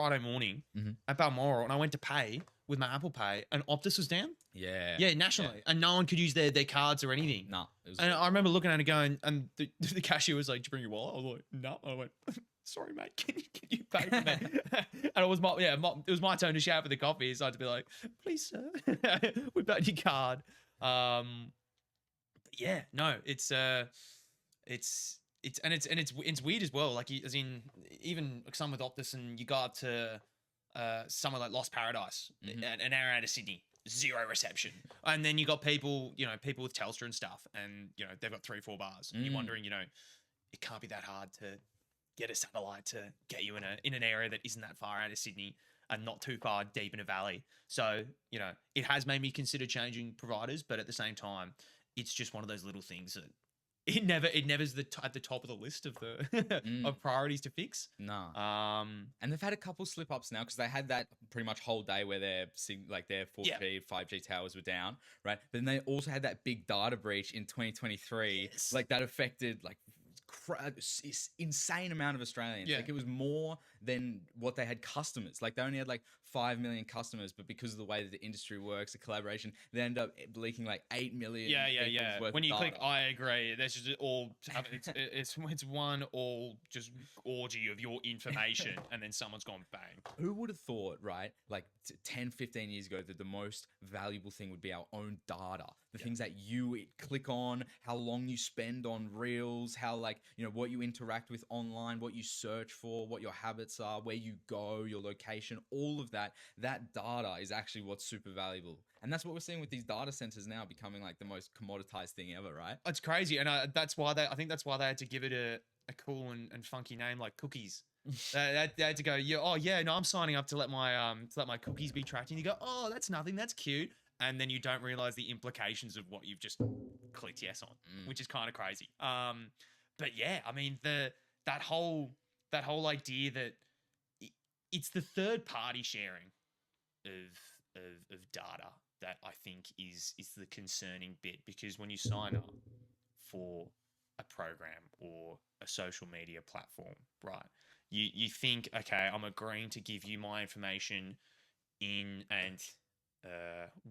Friday morning at Balmoral, and I went to pay with my Apple Pay, and Optus was down. Yeah, nationally, and no one could use their cards or anything. No, and I remember looking at it going, and the cashier was like, "Did you bring your wallet?" I was like, "No." I went, "Sorry, mate. Can you pay for me?" And it was it was my turn to shout for the coffee, so I had to be like, "Please, sir, we paid your card." But yeah, no, it's weird as well. Like, as in, even some with Optus, and you go up to somewhere like Lost Paradise, an hour out of Sydney, zero reception. And then you got people with Telstra and stuff, and they've got 3-4 bars. And you're wondering, it can't be that hard to get a satellite to get you in an area that isn't that far out of Sydney and not too far deep in a valley. So, it has made me consider changing providers, but at the same time, it's just one of those little things that it never's at the top of the list of the of priorities to fix. No. And they've had a couple slip ups now, because they had that pretty much whole day where their 4G, 5G towers were down, right? But then they also had that big data breach in 2023, like that affected insane amount of Australians. Like, it was more than what they had customers. Like, they only had like 5 million customers, but because of the way that the industry works, the collaboration, they end up leaking like 8 million. Worth when you of click data. I agree, there's just it's one all just orgy of your information, and then someone's gone bang. Who would have thought, right? Like 10, 15 years ago, that the most valuable thing would be our own data. The things that you click on, how long you spend on reels, how what you interact with online, what you search for, what your habits are, where you go, your location, all of that data is actually what's super valuable. And that's what we're seeing with these data centers now becoming like the most commoditized thing ever, right? It's crazy. And I think that's why they had to give it a cool and funky name like Cookies. They had to go, I'm signing up to let my cookies be tracked. And you go, oh, that's nothing, that's cute. And then you don't realize the implications of what you've just clicked yes on, which is kind of crazy. But yeah, I mean, that whole idea that it's the third party sharing of data that I think is the concerning bit, because when you sign up for a program or a social media platform, right, you think, okay, I'm agreeing to give you my information and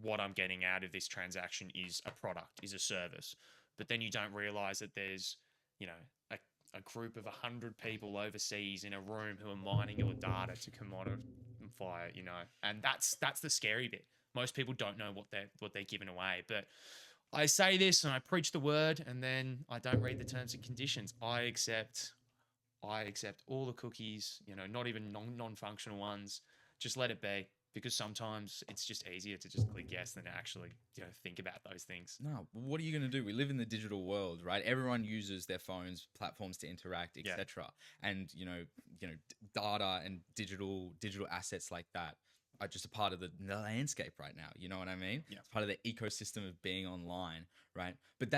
what I'm getting out of this transaction is a product, is a service. But then you don't realize that there's, a group of 100 people overseas in a room who are mining your data to commodify it, and that's the scary bit. Most people don't know what they're giving away. But I say this and I preach the word, and then I don't read the terms and conditions. I accept all the cookies, not even non-functional ones. Just let it be. Because sometimes it's just easier to just click yes than to actually, think about those things. No, what are you going to do? We live in the digital world, right? Everyone uses their phones, platforms to interact, etc. And data and digital assets like that are just a part of the landscape right now. You know what I mean? Yeah. It's part of the ecosystem of being online, right? But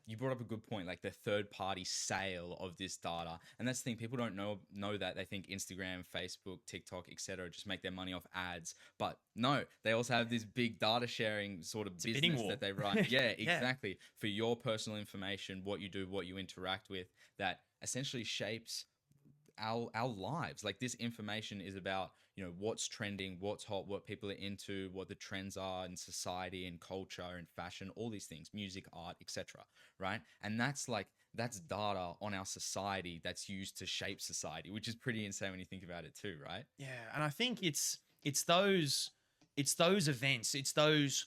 you brought up a good point, like the third party sale of this data. And that's the thing, people don't know that. They think Instagram, Facebook, TikTok, etc. just make their money off ads. But no, they also have this big data sharing sort of business that they run. Yeah, exactly. For your personal information, what you do, what you interact with, that essentially shapes our lives. Like, this information is about what's trending, what's hot, what people are into, what the trends are in society and culture and fashion, all these things, music, art, etc. Right? And that's data on our society that's used to shape society, which is pretty insane when you think about it too, right? Yeah, and I think it's those events, it's those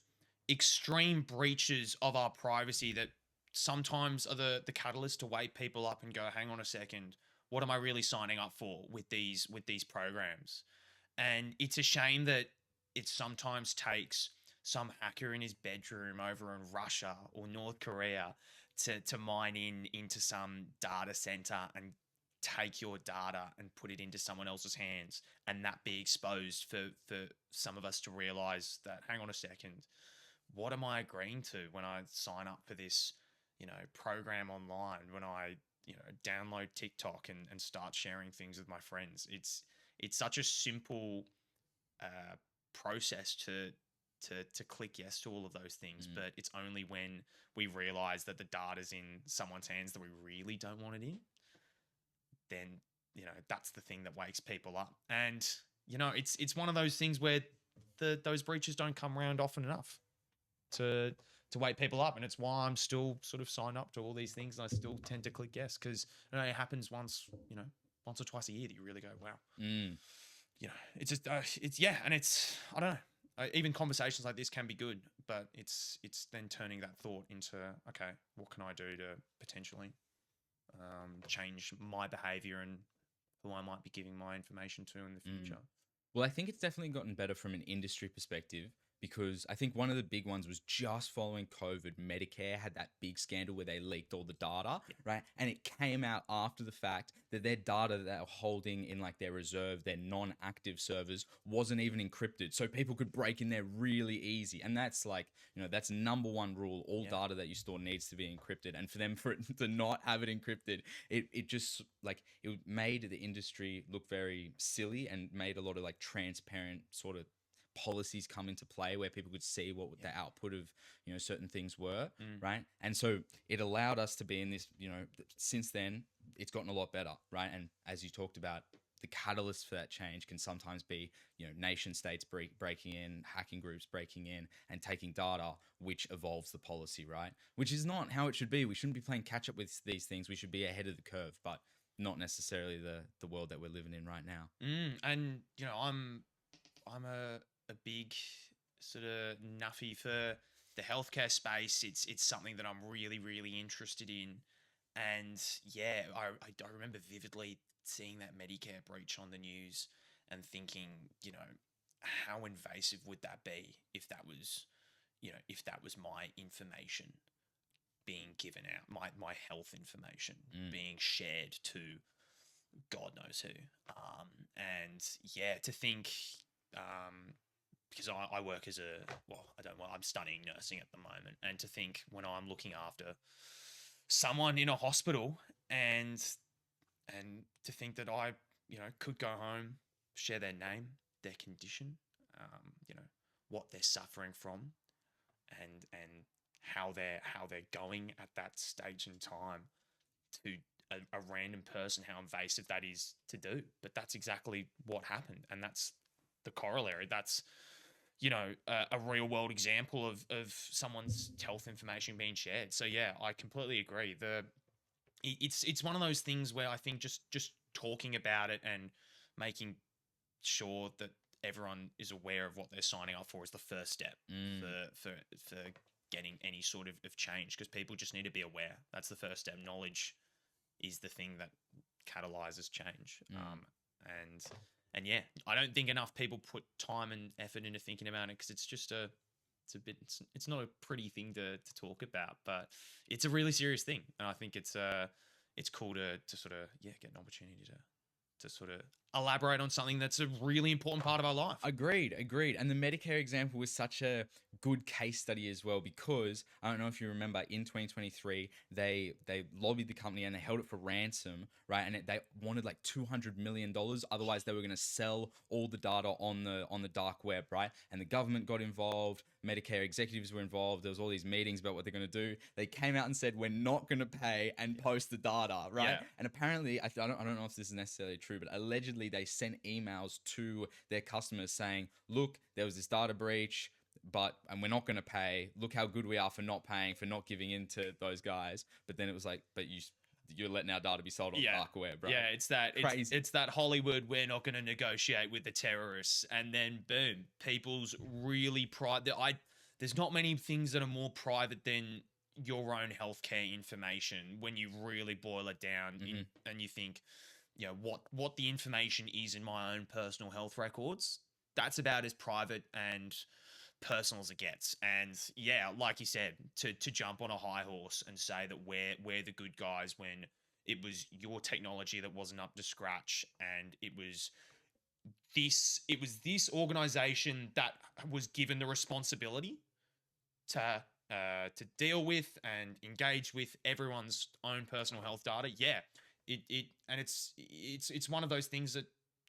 extreme breaches of our privacy that sometimes are the catalyst to wake people up and go, hang on a second, what am I really signing up for with these programs? And it's a shame that it sometimes takes some hacker in his bedroom over in Russia or North Korea to mine into some data center and take your data and put it into someone else's hands, and that be exposed for some of us to realize that, hang on a second, what am I agreeing to when I sign up for this, program online, when I, download TikTok and start sharing things with my friends? It's such a simple process to click yes to all of those things, but it's only when we realize that the data's in someone's hands that we really don't want it in, then that's the thing that wakes people up. And it's one of those things where those breaches don't come around often enough to wake people up, and it's why I'm still sort of signed up to all these things, and I still tend to click yes because it happens once or twice a year that you really go, wow. Mm. It's just it's yeah, and it's I don't know. Even conversations like this can be good, but it's then turning that thought into, okay, what can I do to potentially change my behavior and who I might be giving my information to in the future. Well, I think it's definitely gotten better from an industry perspective because I think one of the big ones was just following COVID. Medicare had that big scandal where they leaked all the data, right? And it came out after the fact that their data that they were holding in like their reserve, their non-active servers, wasn't even encrypted. So people could break in there really easy. And that's like, that's number one rule. All data that you store needs to be encrypted. And for it to not have it encrypted, it just like, it made the industry look very silly and made a lot of like transparent sort of policies come into play where people could see what the output of certain things were, right? And so it allowed us to be in this, since then it's gotten a lot better, right? And as you talked about, the catalyst for that change can sometimes be nation states breaking in, hacking groups breaking in and taking data, which evolves the policy, right? Which is not how it should be. We shouldn't be playing catch up with these things. We should be ahead of the curve, but not necessarily the world that we're living in right now. And I'm a big sort of nuffy for the healthcare space. It's something that I'm really, really interested in. And yeah, I remember vividly seeing that Medicare breach on the news and thinking, how invasive would that be if that was, if that was my information being given out, my health information being shared to God knows who. And yeah, to think, because I work as I'm studying nursing at the moment, and to think when I'm looking after someone in a hospital and to think that I, could go home, share their name, their condition, what they're suffering from, and how they're going at that stage in time to a random person, how invasive that is to do. But that's exactly what happened, and that's the corollary. That's a real world example of someone's health information being shared. So yeah, I completely agree. It's one of those things where I think just talking about it and making sure that everyone is aware of what they're signing up for is the first step for getting any sort of change, because people just need to be aware. That's the first step. Knowledge is the thing that catalyzes change. And yeah, I don't think enough people put time and effort into thinking about it, because it's not a pretty thing to talk about, but it's a really serious thing. And I think it's cool to sort of, get an opportunity to sort of elaborate on something that's a really important part of our life. Agreed. And the Medicare example was such a good case study as well, because I don't know if you remember, in 2023, they lobbied the company and they held it for ransom, right? And they wanted like $200 million. Otherwise, they were going to sell all the data on the dark web, right? And the government got involved. Medicare executives were involved. There was all these meetings about what they're going to do. They came out and said, we're not going to pay and post the data, right? Yeah. And apparently, I don't know if this is necessarily true, but allegedly they sent emails to their customers saying, look, there was this data breach, and we're not going to pay. Look how good we are for not paying, for not giving in to those guys. But then it was like, but you're letting our data be sold on the dark web, right? Yeah, it's that Crazy. It's that Hollywood, we're not going to negotiate with the terrorists, and then boom, people's really there's not many things that are more private than your own healthcare information when you really boil it down and you think, what the information is in my own personal health records, that's about as private and personal as it gets. And yeah, like you said, to jump on a high horse and say that we're the good guys when it was your technology that wasn't up to scratch, and it was this organization that was given the responsibility to deal with and engage with everyone's own personal health data. Yeah, it's one of those things that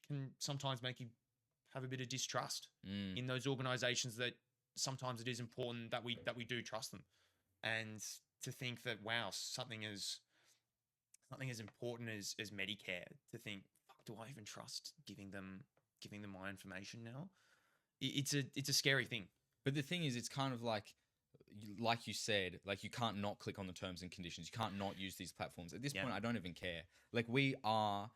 can sometimes make you have a bit of distrust in those organizations, that sometimes it is important that we do trust them. And to think that, wow, something as important as Medicare, to think, fuck, do I even trust giving them giving them my information now. It's a scary thing. But the thing is, it's kind of like you said, like you can't not click on the terms and conditions. You can't not use these platforms. At this Yeah. point, I don't even care. Like we are.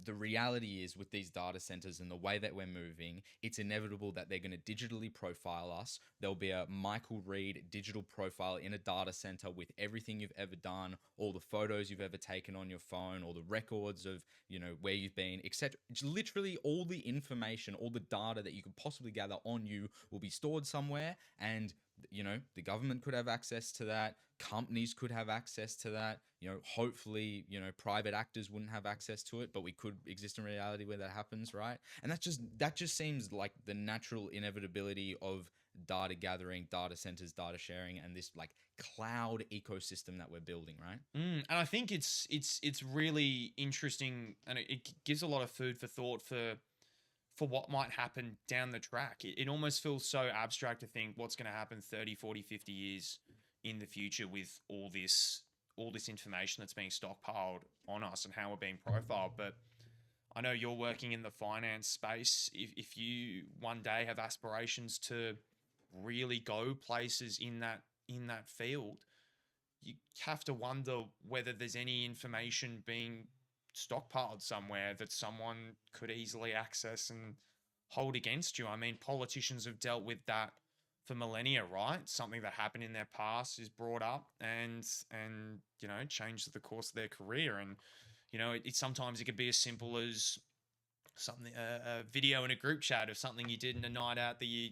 The reality is with these data centers and the way that we're moving, it's inevitable that they're going to digitally profile us. There'll be a Michael Reed digital profile in a data center with everything you've ever done, all the photos you've ever taken on your phone, all the records of, where you've been, etc. Literally all the information, all the data that you could possibly gather on you will be stored somewhere, and the government could have access to that. Companies could have access to that. Hopefully, private actors wouldn't have access to it, but we could exist in reality where that happens, right? And that just seems like the natural inevitability of data gathering, data centers, data sharing, and this like cloud ecosystem that we're building, right? And I think it's really interesting, and it gives a lot of food for thought for what might happen down the track. It almost feels so abstract to think what's going to happen 30, 40, 50 years in the future with all this information that's being stockpiled on us and how we're being profiled. But I know you're working in the finance space. If you one day have aspirations to really go places in that field, you have to wonder whether there's any information being stockpiled somewhere that someone could easily access and hold against you. I mean, politicians have dealt with that for millennia, right? Something that happened in their past is brought up and changed the course of their career. And sometimes it could be as simple as something, a video in a group chat of something you did in a night out that you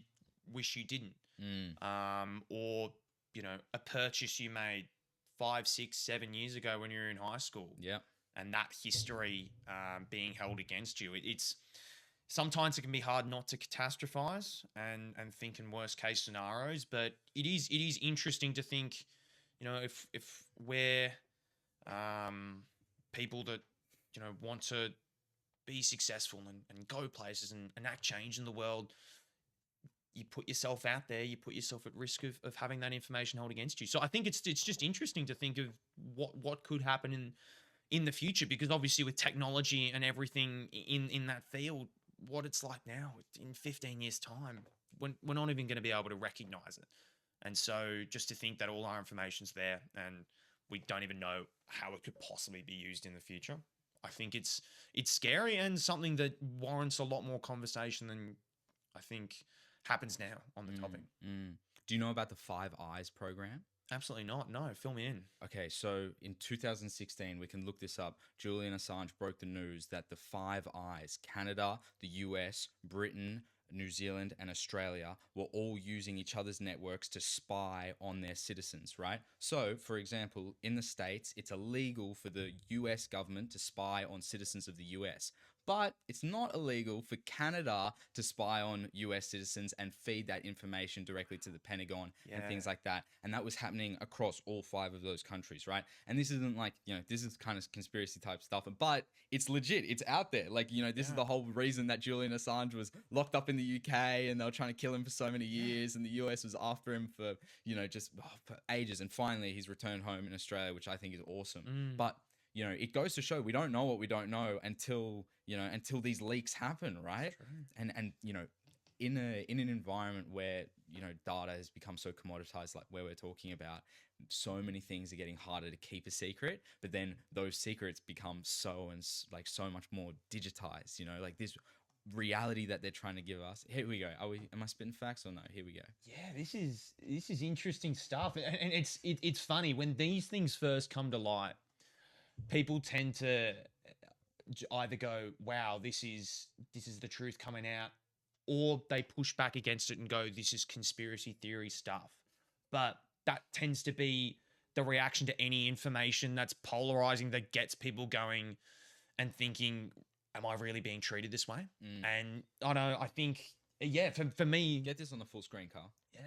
wish you didn't, or a purchase you made 5, 6, 7 years ago when you were in high school. Yeah. And that history being held against you. It's sometimes it can be hard not to catastrophize and think in worst case scenarios, but it is interesting to think, if we're people that want to be successful and go places and enact change in the world, you put yourself out there, you put yourself at risk of having that information held against you. So I think it's just interesting to think of what could happen in the future, because obviously with technology and everything in that field, what it's like now in 15 years time, when we're not even going to be able to recognize it. And so just to think that all our information's there and we don't even know how it could possibly be used in the future, I think it's scary and something that warrants a lot more conversation than I think happens now on the topic. Do you know about the Five Eyes program? Absolutely not. No, fill me in. Okay, so in 2016, we can look this up. Julian Assange broke the news that the Five Eyes, Canada, the US, Britain, New Zealand, and Australia, were all using each other's networks to spy on their citizens, right? So, for example, in the States, it's illegal for the US government to spy on citizens of the US. But it's not illegal for Canada to spy on US citizens and feed that information directly to the Pentagon and things like that. And that was happening across all 5 of those countries, right? And this isn't like, this is kind of conspiracy type stuff, but it's legit. It's out there. Like, this is the whole reason that Julian Assange was locked up in the UK and they were trying to kill him for so many years. And the US was after him for, for ages. And finally, he's returned home in Australia, which I think is awesome. But it goes to show we don't know what we don't know until these leaks happen, right? And in an environment where data has become so commoditized, like where we're talking about, so many things are getting harder to keep a secret, but then those secrets become so much more digitized, like this reality that they're trying to give us. Here we go. Am I spitting facts or no? Here we go. Yeah, this is interesting stuff. And it's funny when these things first come to light, people tend to either go, wow, this is the truth coming out, or they push back against it and go, this is conspiracy theory stuff. But that tends to be the reaction to any information that's polarizing, that gets people going and thinking, am I really being treated this way? And I think, for me, get this on the full screen, Carl. Yeah,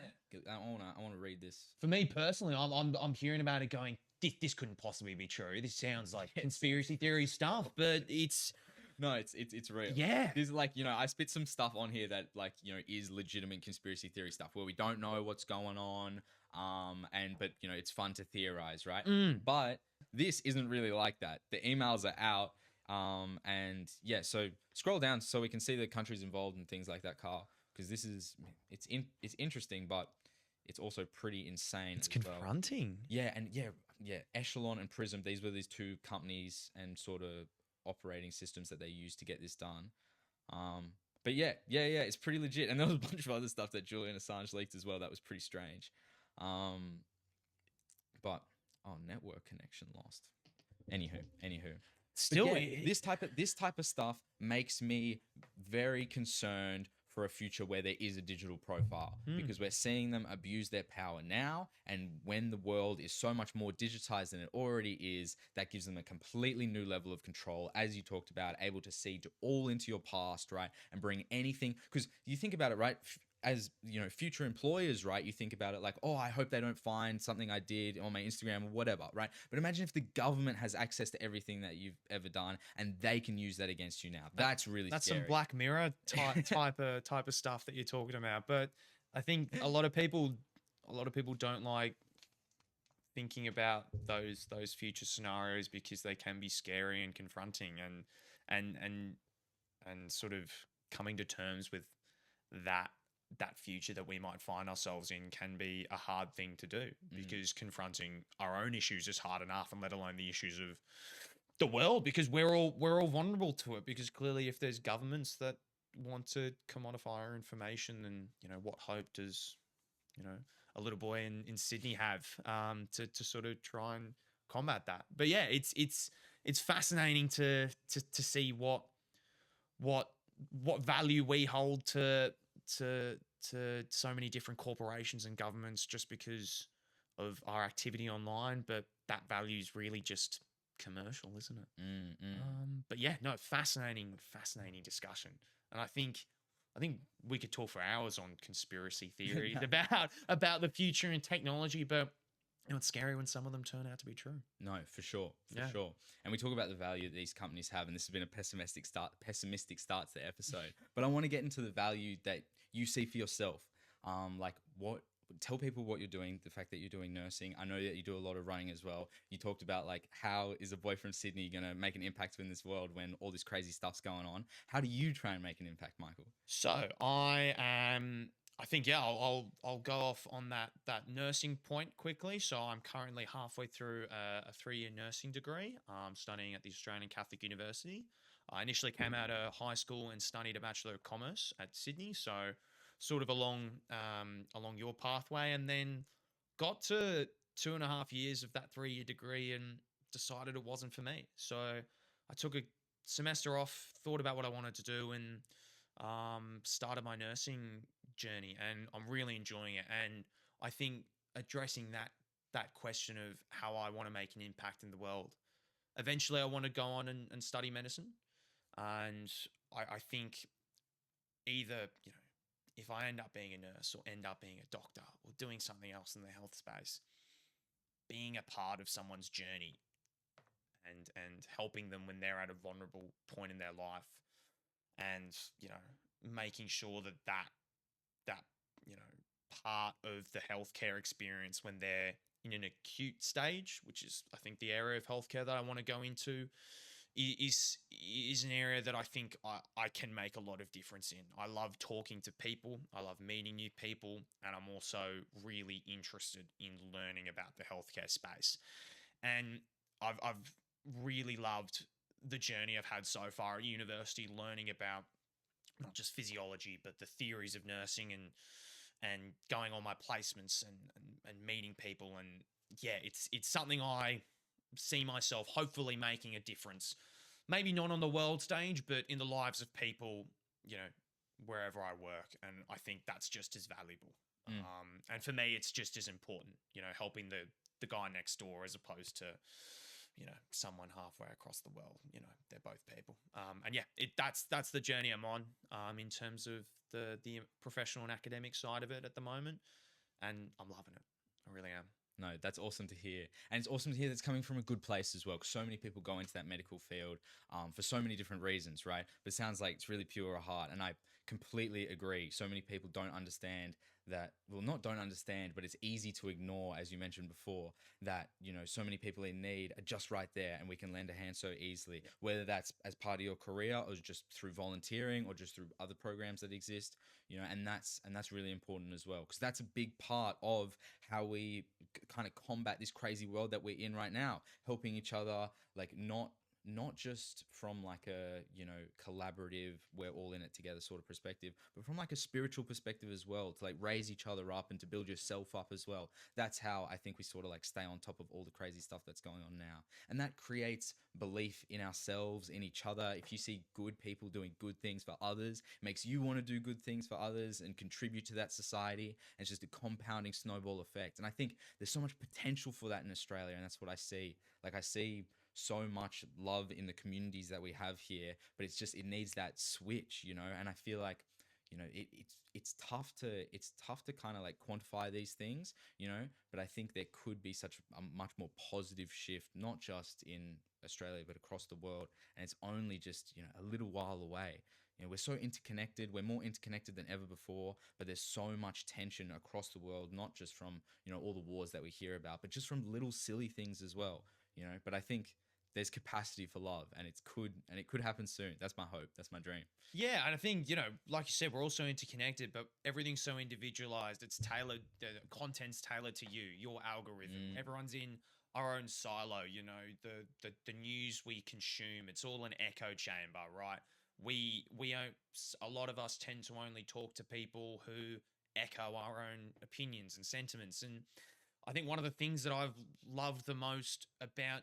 I want to read this. For me personally, I'm hearing about it going, this couldn't possibly be true. This sounds like conspiracy theory stuff, but it's real. Yeah. This is like, I spit some stuff on here that is legitimate conspiracy theory stuff where we don't know what's going on. But it's fun to theorize, right? But this isn't really like that. The emails are out. And yeah, so scroll down so we can see the countries involved and things like that, Carl, because it's interesting, but it's also pretty insane It's as well. confronting. Yeah, Echelon and Prism, these were these two companies and sort of operating systems that they used to get this done. But yeah, it's pretty legit. And there was a bunch of other stuff that Julian Assange leaked as well that was pretty strange. But network connection lost. Anywho. Still, But yeah, this type of stuff makes me very concerned for a future where there is a digital profile, because we're seeing them abuse their power now, and when the world is so much more digitized than it already is, that gives them a completely new level of control, as you talked about, able to see all into your past, right, and bring anything. Because you think about it, right, as you know, future employers, right, you think about it like, oh, I hope they don't find something I did on my Instagram or whatever, right? But imagine if the government has access to everything that you've ever done and they can use that against you now. That's really that's scary. some Black Mirror type of stuff that you're talking about. But I think a lot of people don't like thinking about those future scenarios because they can be scary and confronting, and sort of coming to terms with that future that we might find ourselves in can be a hard thing to do, because confronting our own issues is hard enough, and let alone the issues of the world, because we're all vulnerable to it. Because clearly, if there's governments that want to commodify our information, then what hope does a little boy in Sydney have to sort of try and combat that? But yeah, it's fascinating to see what value we hold to so many different corporations and governments just because of our activity online, but that value is really just commercial, isn't it? But yeah, no, fascinating discussion, and I think we could talk for hours on conspiracy theories about the future and technology, but it's scary when some of them turn out to be true. No, for sure. And we talk about the value that these companies have, and this has been a pessimistic start to the episode. But I want to get into the value that you see for yourself. Tell people what you're doing, the fact that you're doing nursing. I know that you do a lot of running as well. You talked about like, how is a boy from Sydney going to make an impact in this world when all this crazy stuff's going on? How do you try and make an impact, Michael? So I think, yeah, I'll go off on that nursing point quickly. So I'm currently halfway through a 3-year nursing degree. I'm studying at the Australian Catholic University. I initially came out of high school and studied a Bachelor of Commerce at Sydney, so sort of along your pathway, and then got to 2.5 years of that 3-year degree and decided it wasn't for me. So I took a semester off, thought about what I wanted to do, and started my nursing journey, and I'm really enjoying it. And I think addressing that question of how I want to make an impact in the world. Eventually, I want to go on and study medicine, and I think either if I end up being a nurse or end up being a doctor or doing something else in the health space, being a part of someone's journey and helping them when they're at a vulnerable point in their life, and making sure that part of the healthcare experience when they're in an acute stage, which is I think the area of healthcare that I want to go into, is an area that I think I can make a lot of difference in. I love talking to people. I love meeting new people, and I'm also really interested in learning about the healthcare space. And I've really loved the journey I've had so far at university, learning about not just physiology, but the theories of nursing, and going on my placements and meeting people. And yeah, it's something I see myself hopefully making a difference. Maybe not on the world stage, but in the lives of people, wherever I work. And I think that's just as valuable. And for me, it's just as important, helping the guy next door as opposed to, someone halfway across the world. They're both people. And yeah, that's the journey I'm on, in terms of the professional and academic side of it at the moment. And I'm loving it. I really am. No, that's awesome to hear. And it's awesome to hear that's coming from a good place as well, because so many people go into that medical field for so many different reasons, right? But it sounds like it's really pure heart. And I completely agree. So many people don't understand that, well, not don't understand, but it's easy to ignore, as you mentioned before, that, so many people in need are just right there and we can lend a hand so easily, whether that's as part of your career or just through volunteering or just through other programs that exist, and that's really important as well, because that's a big part of how we kind of combat this crazy world that we're in right now, helping each other, like not just from like a collaborative, we're all in it together sort of perspective, but from like a spiritual perspective as well, to like raise each other up and to build yourself up as well. That's how I think we sort of like stay on top of all the crazy stuff that's going on now, and that creates belief in ourselves, in each other. If you see good people doing good things for others, it makes you want to do good things for others and contribute to that society, and it's just a compounding snowball effect. And I think there's so much potential for that in Australia, and that's what I see. Like, I see so much love in the communities that we have here, but it needs that switch, and I feel like, it's tough to kind of like quantify these things, but I think there could be such a much more positive shift, not just in Australia but across the world, and it's only just a little while away. We're so interconnected. We're more interconnected than ever before, but there's so much tension across the world, not just from all the wars that we hear about, but just from little silly things as well. But I think there's capacity for love, and it could happen soon. That's my hope. That's my dream. Yeah, and I think, like you said, we're also interconnected, but everything's so individualized. It's tailored, the content's tailored to you, your algorithm. Everyone's in our own silo, the news we consume, it's all an echo chamber, right? We don't, a lot of us tend to only talk to people who echo our own opinions and sentiments. And I think one of the things that I've loved the most about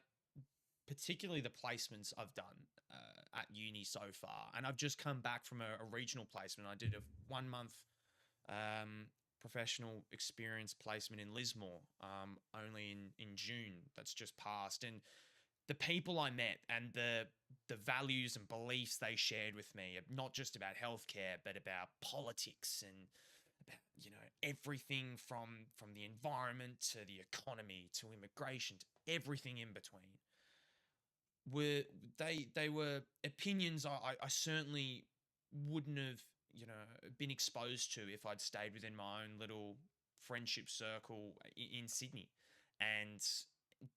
particularly the placements I've done at uni so far, and I've just come back from a regional placement. I did a 1 month professional experience placement in Lismore, only in June that's just passed, and the people I met and the values and beliefs they shared with me, not just about healthcare, but about politics and about everything from the environment to the economy to immigration to everything in between, were they were opinions I certainly wouldn't have been exposed to if I'd stayed within my own little friendship circle in Sydney. And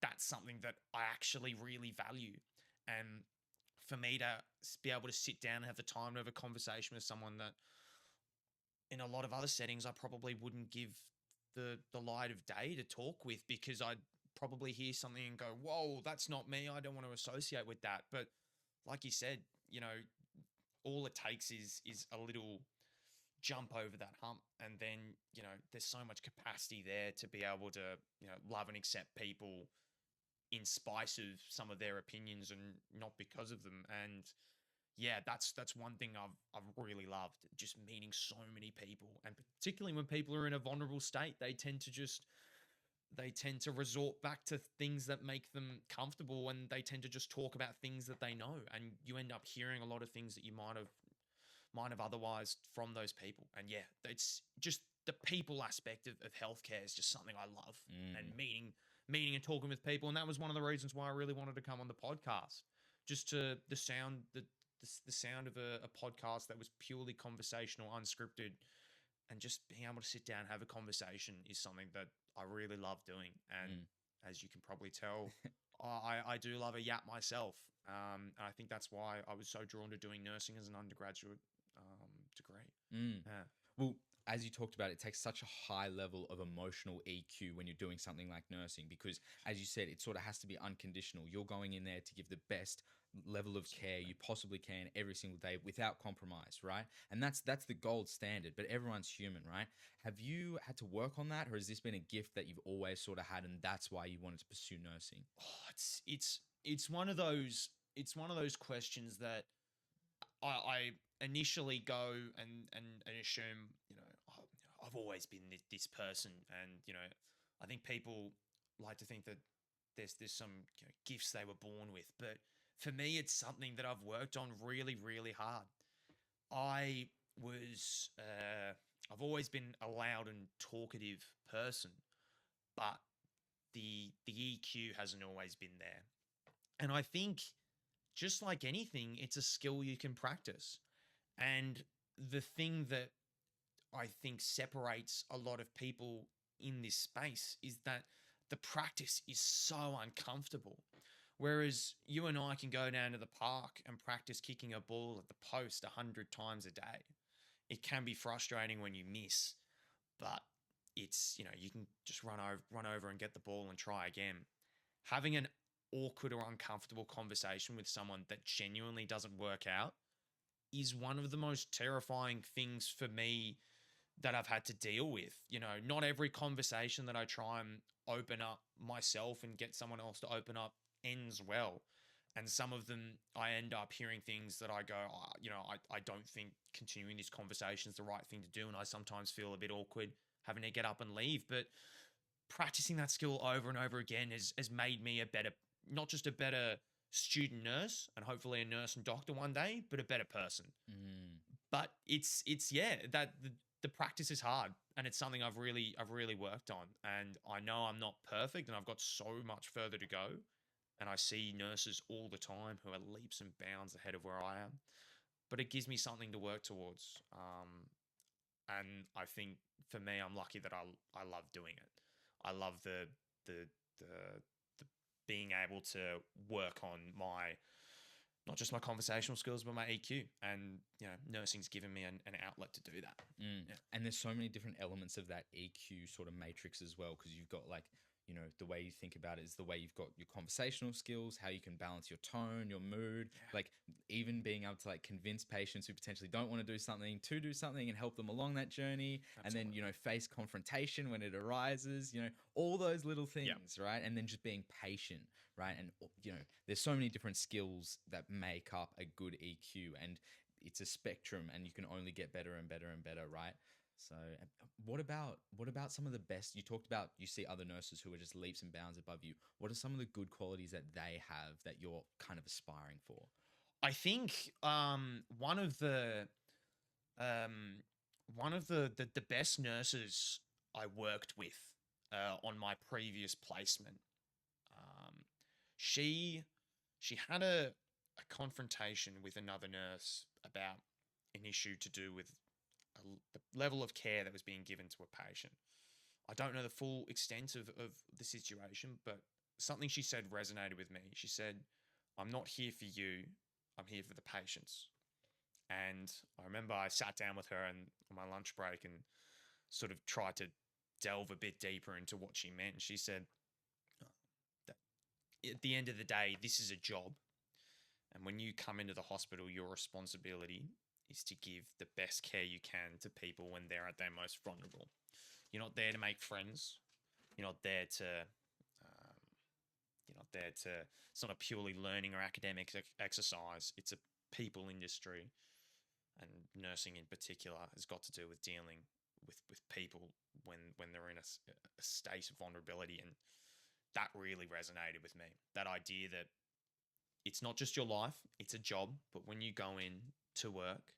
that's something that I actually really value. And for me to be able to sit down and have the time to have a conversation with someone that in a lot of other settings I probably wouldn't give the light of day to talk with, because I'd probably hear something and go, whoa, that's not me. I don't want to associate with that. But like you said, all it takes is a little jump over that hump. And then, there's so much capacity there to be able to, love and accept people in spite of some of their opinions and not because of them. And yeah, that's one thing I've really loved, just meeting so many people. And particularly when people are in a vulnerable state, they tend to resort back to things that make them comfortable, and they tend to just talk about things that they know, and you end up hearing a lot of things that you might have otherwise from those people. And yeah, it's just the people aspect of healthcare is just something I love, and meeting and talking with people. And that was one of the reasons why I really wanted to come on the podcast, just to the sound of a podcast that was purely conversational, unscripted, and just being able to sit down and have a conversation is something that I really love doing. And as you can probably tell, I do love a yap myself. And I think that's why I was so drawn to doing nursing as an undergraduate degree. Yeah. Well, as you talked about, it takes such a high level of emotional EQ when you're doing something like nursing, because as you said, it sort of has to be unconditional. You're going in there to give the best level of care you possibly can every single day without compromise, right? And that's the gold standard, but everyone's human, right? Have you had to work on that, or has this been a gift that you've always sort of had and that's why you wanted to pursue nursing? Oh, it's one of those questions that I initially go and assume, oh, I've always been this person. And, I think people like to think that there's some gifts they were born with. But for me, it's something that I've worked on really, really hard. I was, I've always been a loud and talkative person, but the EQ hasn't always been there. And I think just like anything, it's a skill you can practice. And the thing that I think separates a lot of people in this space is that the practice is so uncomfortable. Whereas you and I can go down to the park and practice kicking a ball at the post 100 times a day. It can be frustrating when you miss, but it's, you can just run over and get the ball and try again. Having an awkward or uncomfortable conversation with someone that genuinely doesn't work out is one of the most terrifying things for me that I've had to deal with. Not every conversation that I try and open up myself and get someone else to open up ends well. And some of them, I end up hearing things that I go, I don't think continuing this conversation is the right thing to do. And I sometimes feel a bit awkward having to get up and leave. But practicing that skill over and over again has made me a better, not just a better student nurse and hopefully a nurse and doctor one day, but a better person. But it's that the practice is hard, and it's something I've really worked on. And I know I'm not perfect, and I've got so much further to go. And I see nurses all the time who are leaps and bounds ahead of where I am. But it gives me something to work towards. And I think for me, I'm lucky that I love doing it. I love the being able to work on my, not just my conversational skills, but my EQ. And, nursing's given me an outlet to do that. Yeah. And there's so many different elements of that EQ sort of matrix as well, because you've got like, the way you think about it is the way you've got your conversational skills, how you can balance your tone, your mood, like even being able to like convince patients who potentially don't want to do something to do something and help them along that journey. Absolutely. And then, face confrontation when it arises, all those little things, right? And then just being patient, right? And, there's so many different skills that make up a good EQ, and it's a spectrum, and you can only get better and better and better, right? So what about some of the best? You talked about, you see other nurses who are just leaps and bounds above you. What are some of the good qualities that they have that you're kind of aspiring for? I think one of the best nurses I worked with on my previous placement, she had a confrontation with another nurse about an issue to do with the level of care that was being given to a patient. I don't know the full extent of the situation, but something she said resonated with me. She said, "I'm not here for you, I'm here for the patients." And I remember I sat down with her on my lunch break and sort of tried to delve a bit deeper into what she meant. And she said, that at the end of the day, this is a job. And when you come into the hospital, your responsibility is to give the best care you can to people when they're at their most vulnerable. You're not there to make friends. You're not there to, it's not a purely learning or academic exercise. It's a people industry, and nursing in particular has got to do with dealing with people when they're in a state of vulnerability. And that really resonated with me. That idea that it's not just your life, it's a job, but when you go in to work,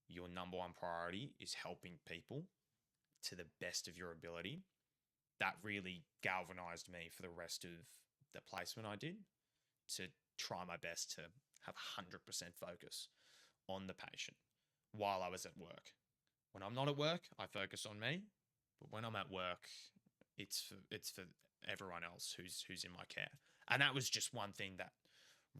your number one priority is helping people to the best of your ability. That really galvanized me for the rest of the placement I did, to try my best to have 100% focus on the patient while I was at work. When I'm not at work, I focus on me, but when I'm at work, it's for everyone else who's in my care. And that was just one thing that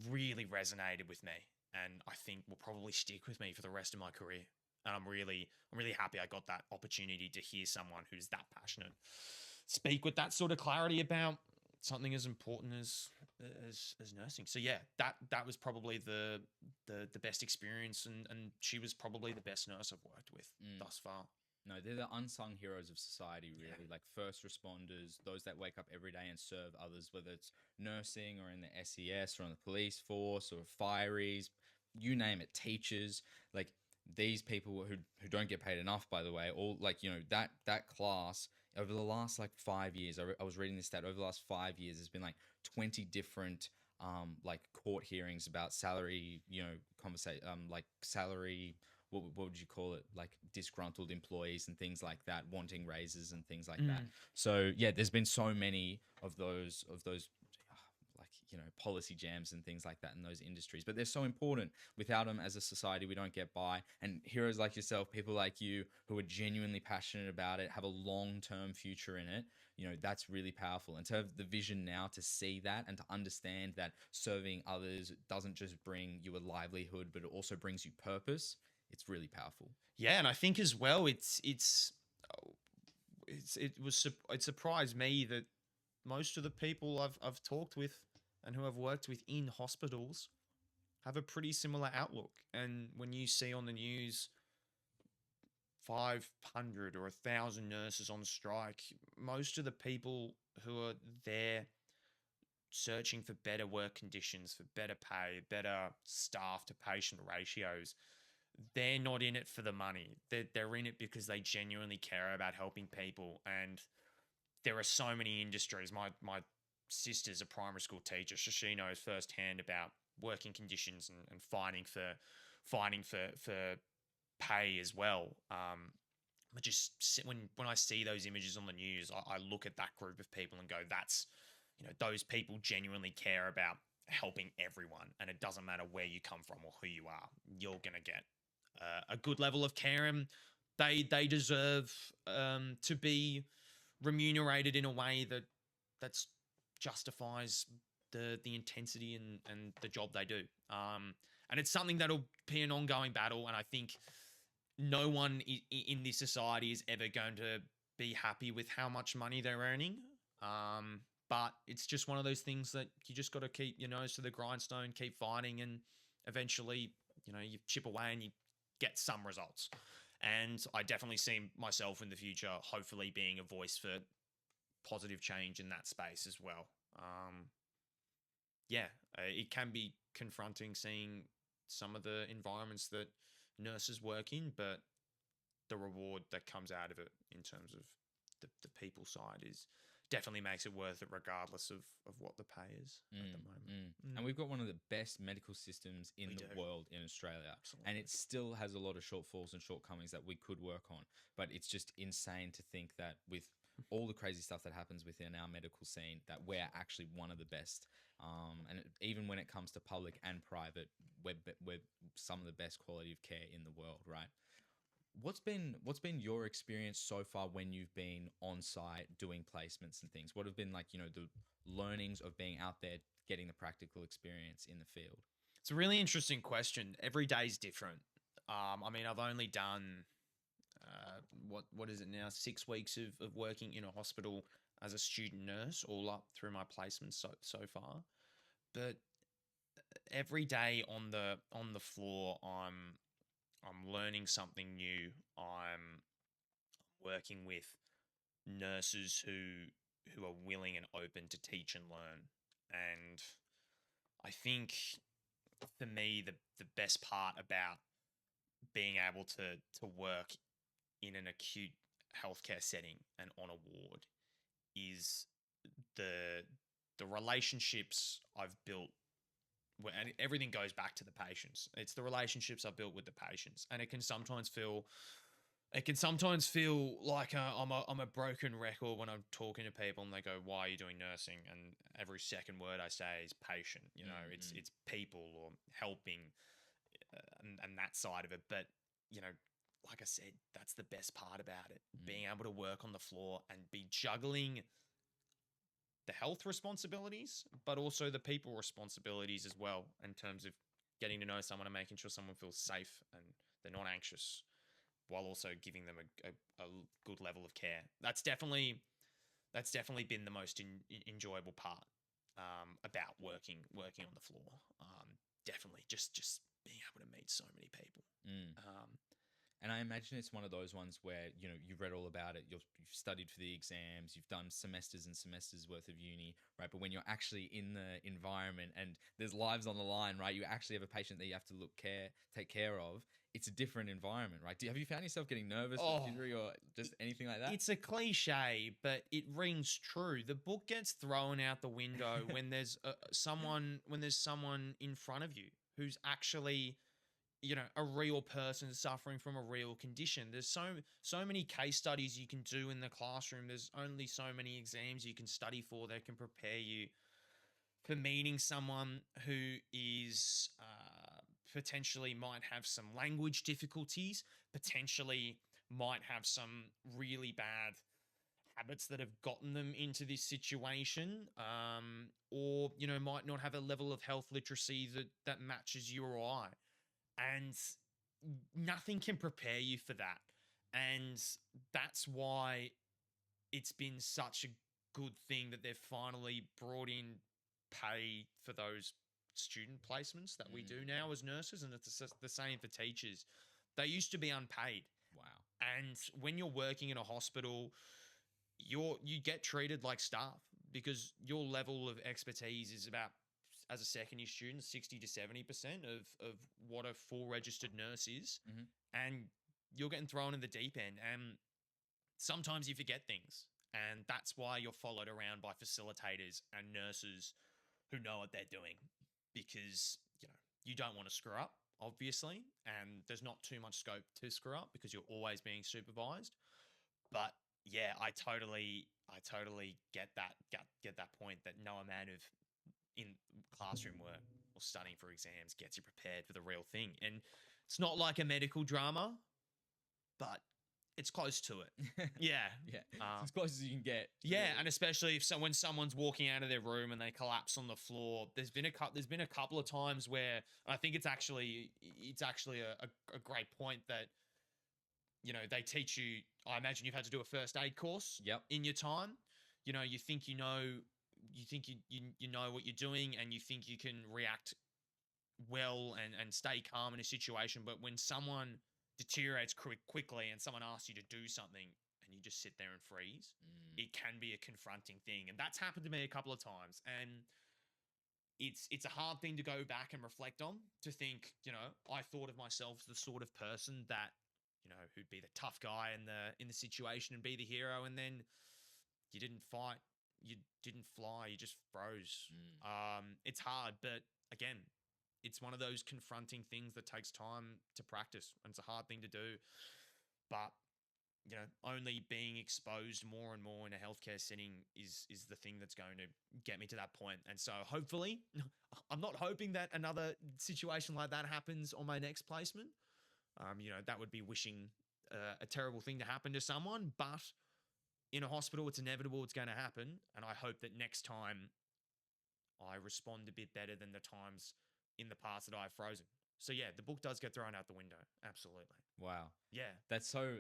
really resonated with me, and I think will probably stick with me for the rest of my career. And I'm really happy I got that opportunity to hear someone who's that passionate speak with that sort of clarity about something as important as nursing. So yeah, that was probably the best experience, and she was probably the best nurse I've worked with thus far. No, they're the unsung heroes of society, really. Like first responders, those that wake up every day and serve others, whether it's nursing or in the SES or on the police force or fireys, you name it, teachers. Like these people who don't get paid enough, by the way, all like, that class over the last like 5 years, I was reading this stat, over the last 5 years, there's been like 20 different like court hearings about salary, like salary, what would you call it? Like disgruntled employees and things like that, wanting raises and things like that. So yeah, there's been so many of those like policy jams and things like that in those industries. But they're so important. Without them as a society, we don't get by. And heroes like yourself, people like you who are genuinely passionate about it, have a long-term future in it, that's really powerful. And to have the vision now to see that and to understand that serving others doesn't just bring you a livelihood, but it also brings you purpose, it's really powerful. Yeah, and I think as well, it surprised me that most of the people I've talked with and who I've worked with in hospitals have a pretty similar outlook. And when you see on the news 500 or 1,000 nurses on strike, most of the people who are there searching for better work conditions, for better pay, better staff to patient ratios, they're not in it for the money. They're in it because they genuinely care about helping people. And there are so many industries. My sister's a primary school teacher, so she knows firsthand about working conditions and fighting for pay as well. But just when I see those images on the news, I look at that group of people and go, that's, those people genuinely care about helping everyone, and it doesn't matter where you come from or who you are. You're gonna get a good level of care, and they deserve to be remunerated in a way that's justifies the intensity and the job they do. And it's something that'll be an ongoing battle. And I think no one in this society is ever going to be happy with how much money they're earning. But it's just one of those things that you just got to keep your nose to the grindstone, keep fighting, and eventually, you chip away and you get some results. And I definitely see myself in the future, hopefully being a voice for positive change in that space as well. It can be confronting seeing some of the environments that nurses work in, but the reward that comes out of it in terms of the people side is definitely makes it worth it, regardless of what the pay is at the moment. And we've got one of the best medical systems in the world in Australia. Absolutely. And it still has a lot of shortfalls and shortcomings that we could work on. But it's just insane to think that with all the crazy stuff that happens within our medical scene, that we're actually one of the best. And even when it comes to public and private, we're some of the best quality of care in the world, right? What's been your experience so far when you've been on site doing placements and things? What have been the learnings of being out there, getting the practical experience in the field? It's a really interesting question. Every day is different. I've only done what is it now? 6 weeks of working in a hospital as a student nurse, all up through my placements so far. But every day on the floor, I'm learning something new. I'm working with nurses who are willing and open to teach and learn. And I think for me, the best part about being able to work in an acute healthcare setting and on a ward is the relationships I've built. And everything goes back to the patients. It's the relationships I've built with the patients, and it can sometimes feel like I'm a broken record when I'm talking to people and they go, "Why are you doing nursing?" And every second word I say is patient. It's people or helping, and that side of it. But like I said, that's the best part about it: being able to work on the floor and be juggling the health responsibilities, but also the people responsibilities as well, in terms of getting to know someone and making sure someone feels safe and they're not anxious, while also giving them a good level of care. That's definitely been the most enjoyable part about working on the floor. Definitely just being able to meet so many people. And I imagine it's one of those ones where, you've read all about it, you've studied for the exams, you've done semesters and semesters worth of uni, right? But when you're actually in the environment and there's lives on the line, right? You actually have a patient that you have to take care of. It's a different environment, right? Have you found yourself getting nervous with injury or just anything like that? It's a cliche, but it rings true. The book gets thrown out the window when there's someone in front of you who's actually a real person suffering from a real condition. There's so many case studies you can do in the classroom. There's only so many exams you can study for that can prepare you for meeting someone who is potentially might have some language difficulties, potentially might have some really bad habits that have gotten them into this situation, or might not have a level of health literacy that matches you or I, and nothing can prepare you for that, and that's why it's been such a good thing that they've finally brought in pay for those student placements that we do now as nurses, and it's the same for teachers. They used to be unpaid. Wow. And when you're working in a hospital, you get treated like staff because your level of expertise is about, as a second year student, 60 to 70% of what a full registered nurse is. Mhm. And you're getting thrown in the deep end. And sometimes you forget things. And that's why you're followed around by facilitators and nurses who know what they're doing, because you don't want to screw up, obviously, and there's not too much scope to screw up because you're always being supervised. But yeah, I totally get that point, that no amount of in classroom work or studying for exams gets you prepared for the real thing. And it's not like a medical drama, but it's close to it. Yeah. Yeah. It's as close as you can get. Yeah, and especially if when someone's walking out of their room and they collapse on the floor, there's been a couple of times where I think it's actually a great point that they teach you. I imagine you've had to do a first aid course. Yep. In your time. You think you know what you're doing, and you think you can react well and stay calm in a situation, but when someone deteriorates quickly and someone asks you to do something and you just sit there and freeze, it can be a confronting thing. And that's happened to me a couple of times. And it's a hard thing to go back and reflect on, to think, I thought of myself as the sort of person that, who'd be the tough guy in the situation and be the hero. And then you didn't fight, you didn't fly, you just froze. It's hard, but again, it's one of those confronting things that takes time to practice, and it's a hard thing to do. But only being exposed more and more in a healthcare setting is the thing that's going to get me to that point. And so hopefully, I'm not hoping that another situation like that happens on my next placement. That would be wishing a terrible thing to happen to someone, but in a hospital, it's inevitable, it's going to happen. And I hope that next time I respond a bit better than the times in the past that I've frozen. So yeah, the book does get thrown out the window. Absolutely. Wow. Yeah. That's so,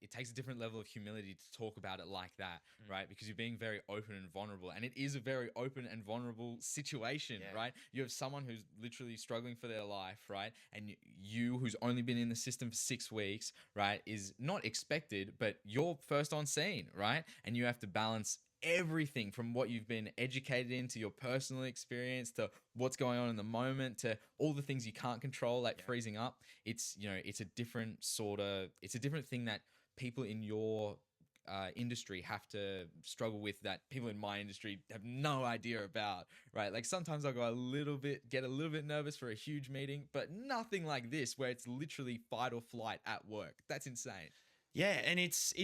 it takes a different level of humility to talk about it like that, right? Because you're being very open and vulnerable, and it is a very open and vulnerable situation, right? You have someone who's literally struggling for their life, right? And you, who's only been in the system for 6 weeks, right, is not expected, but you're first on scene, right? And you have to balance everything from what you've been educated in, to your personal experience, to what's going on in the moment, to all the things you can't control, like freezing up. It's it's a different thing that people in your industry have to struggle with, that people in my industry have no idea about, right? Like sometimes I'll get a little bit nervous for a huge meeting, but nothing like this, where it's literally fight or flight at work. That's insane. Yeah, and it's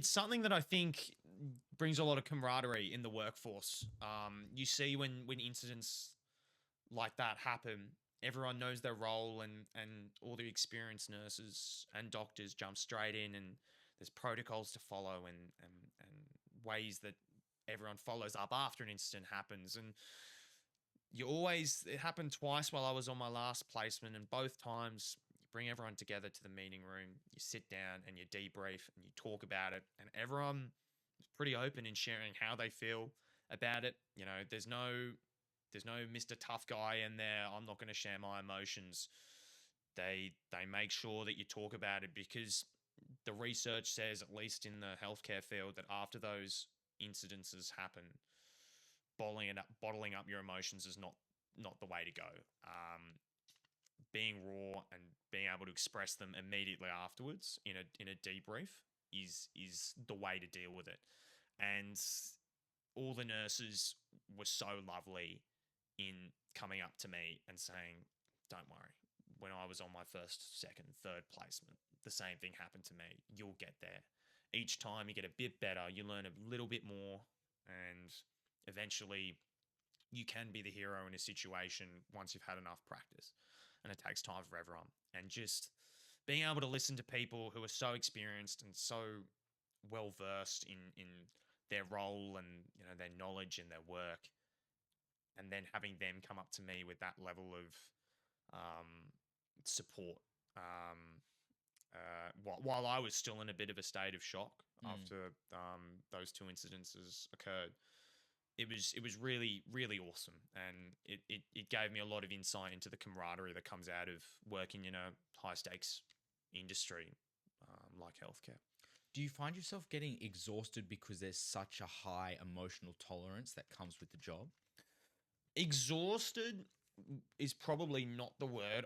something that I think brings a lot of camaraderie in the workforce. You see when incidents like that happen, everyone knows their role, and all the experienced nurses and doctors jump straight in, and there's protocols to follow, and ways that everyone follows up after an incident happens. And it happened twice while I was on my last placement, and both times you bring everyone together to the meeting room, you sit down and you debrief and you talk about it, and everyone is pretty open in sharing how they feel about it. There's no Mr. Tough Guy in there. I'm not going to share my emotions. They make sure that you talk about it, because the research says, at least in the healthcare field, that after those incidences happen, bottling up your emotions is not the way to go. Being raw and being able to express them immediately afterwards in a debrief is the way to deal with it. And all the nurses were so lovely in coming up to me and saying, "Don't worry. When I was on my first, second, third placement, the same thing happened to me. You'll get there. Each time you get a bit better, you learn a little bit more, and eventually you can be the hero in a situation once you've had enough practice, and it takes time for everyone. And just being able to listen to people who are so experienced and so well versed in their role and their knowledge and their work, and then having them come up to me with that level of support, while I was still in a bit of a state of shock after those two incidences occurred. It was really, really awesome, and it gave me a lot of insight into the camaraderie that comes out of working in a high stakes industry like healthcare. Do you find yourself getting exhausted because there's such a high emotional tolerance that comes with the job? Exhausted is probably not the word.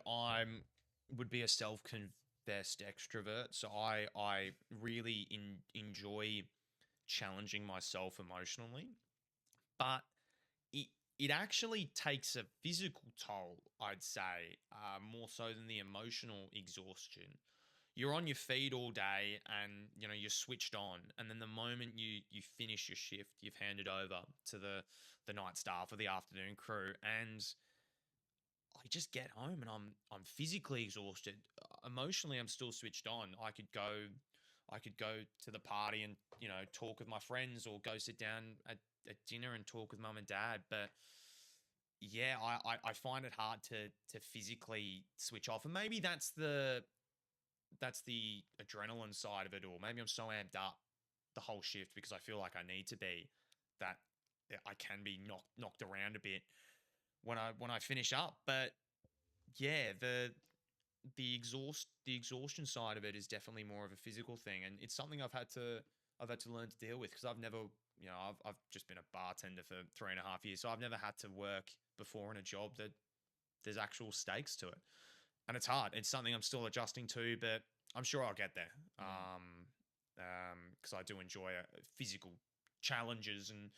Would be a self-confessed extrovert, so I really enjoy challenging myself emotionally, but it actually takes a physical toll, I'd say, more so than the emotional exhaustion. You're on your feet all day, and you're switched on, and then the moment you finish your shift, you've handed over to the night staff or the afternoon crew, and I just get home and I'm physically exhausted. Emotionally, I'm still switched on. I could go to the party and talk with my friends, or go sit down at dinner and talk with mum and dad. But yeah, I find it hard to physically switch off, and maybe that's the adrenaline side of it, or maybe I'm so amped up the whole shift because I feel like I need to be, that I can be knocked around a bit when I finish up. But yeah, the exhaustion side of it is definitely more of a physical thing, and it's something I've had to learn to deal with, because I've never, I've just been a bartender for 3.5 years, so I've never had to work before in a job that there's actual stakes to it, and it's hard. It's something I'm still adjusting to, but I'm sure I'll get there. Because I do enjoy physical challenges and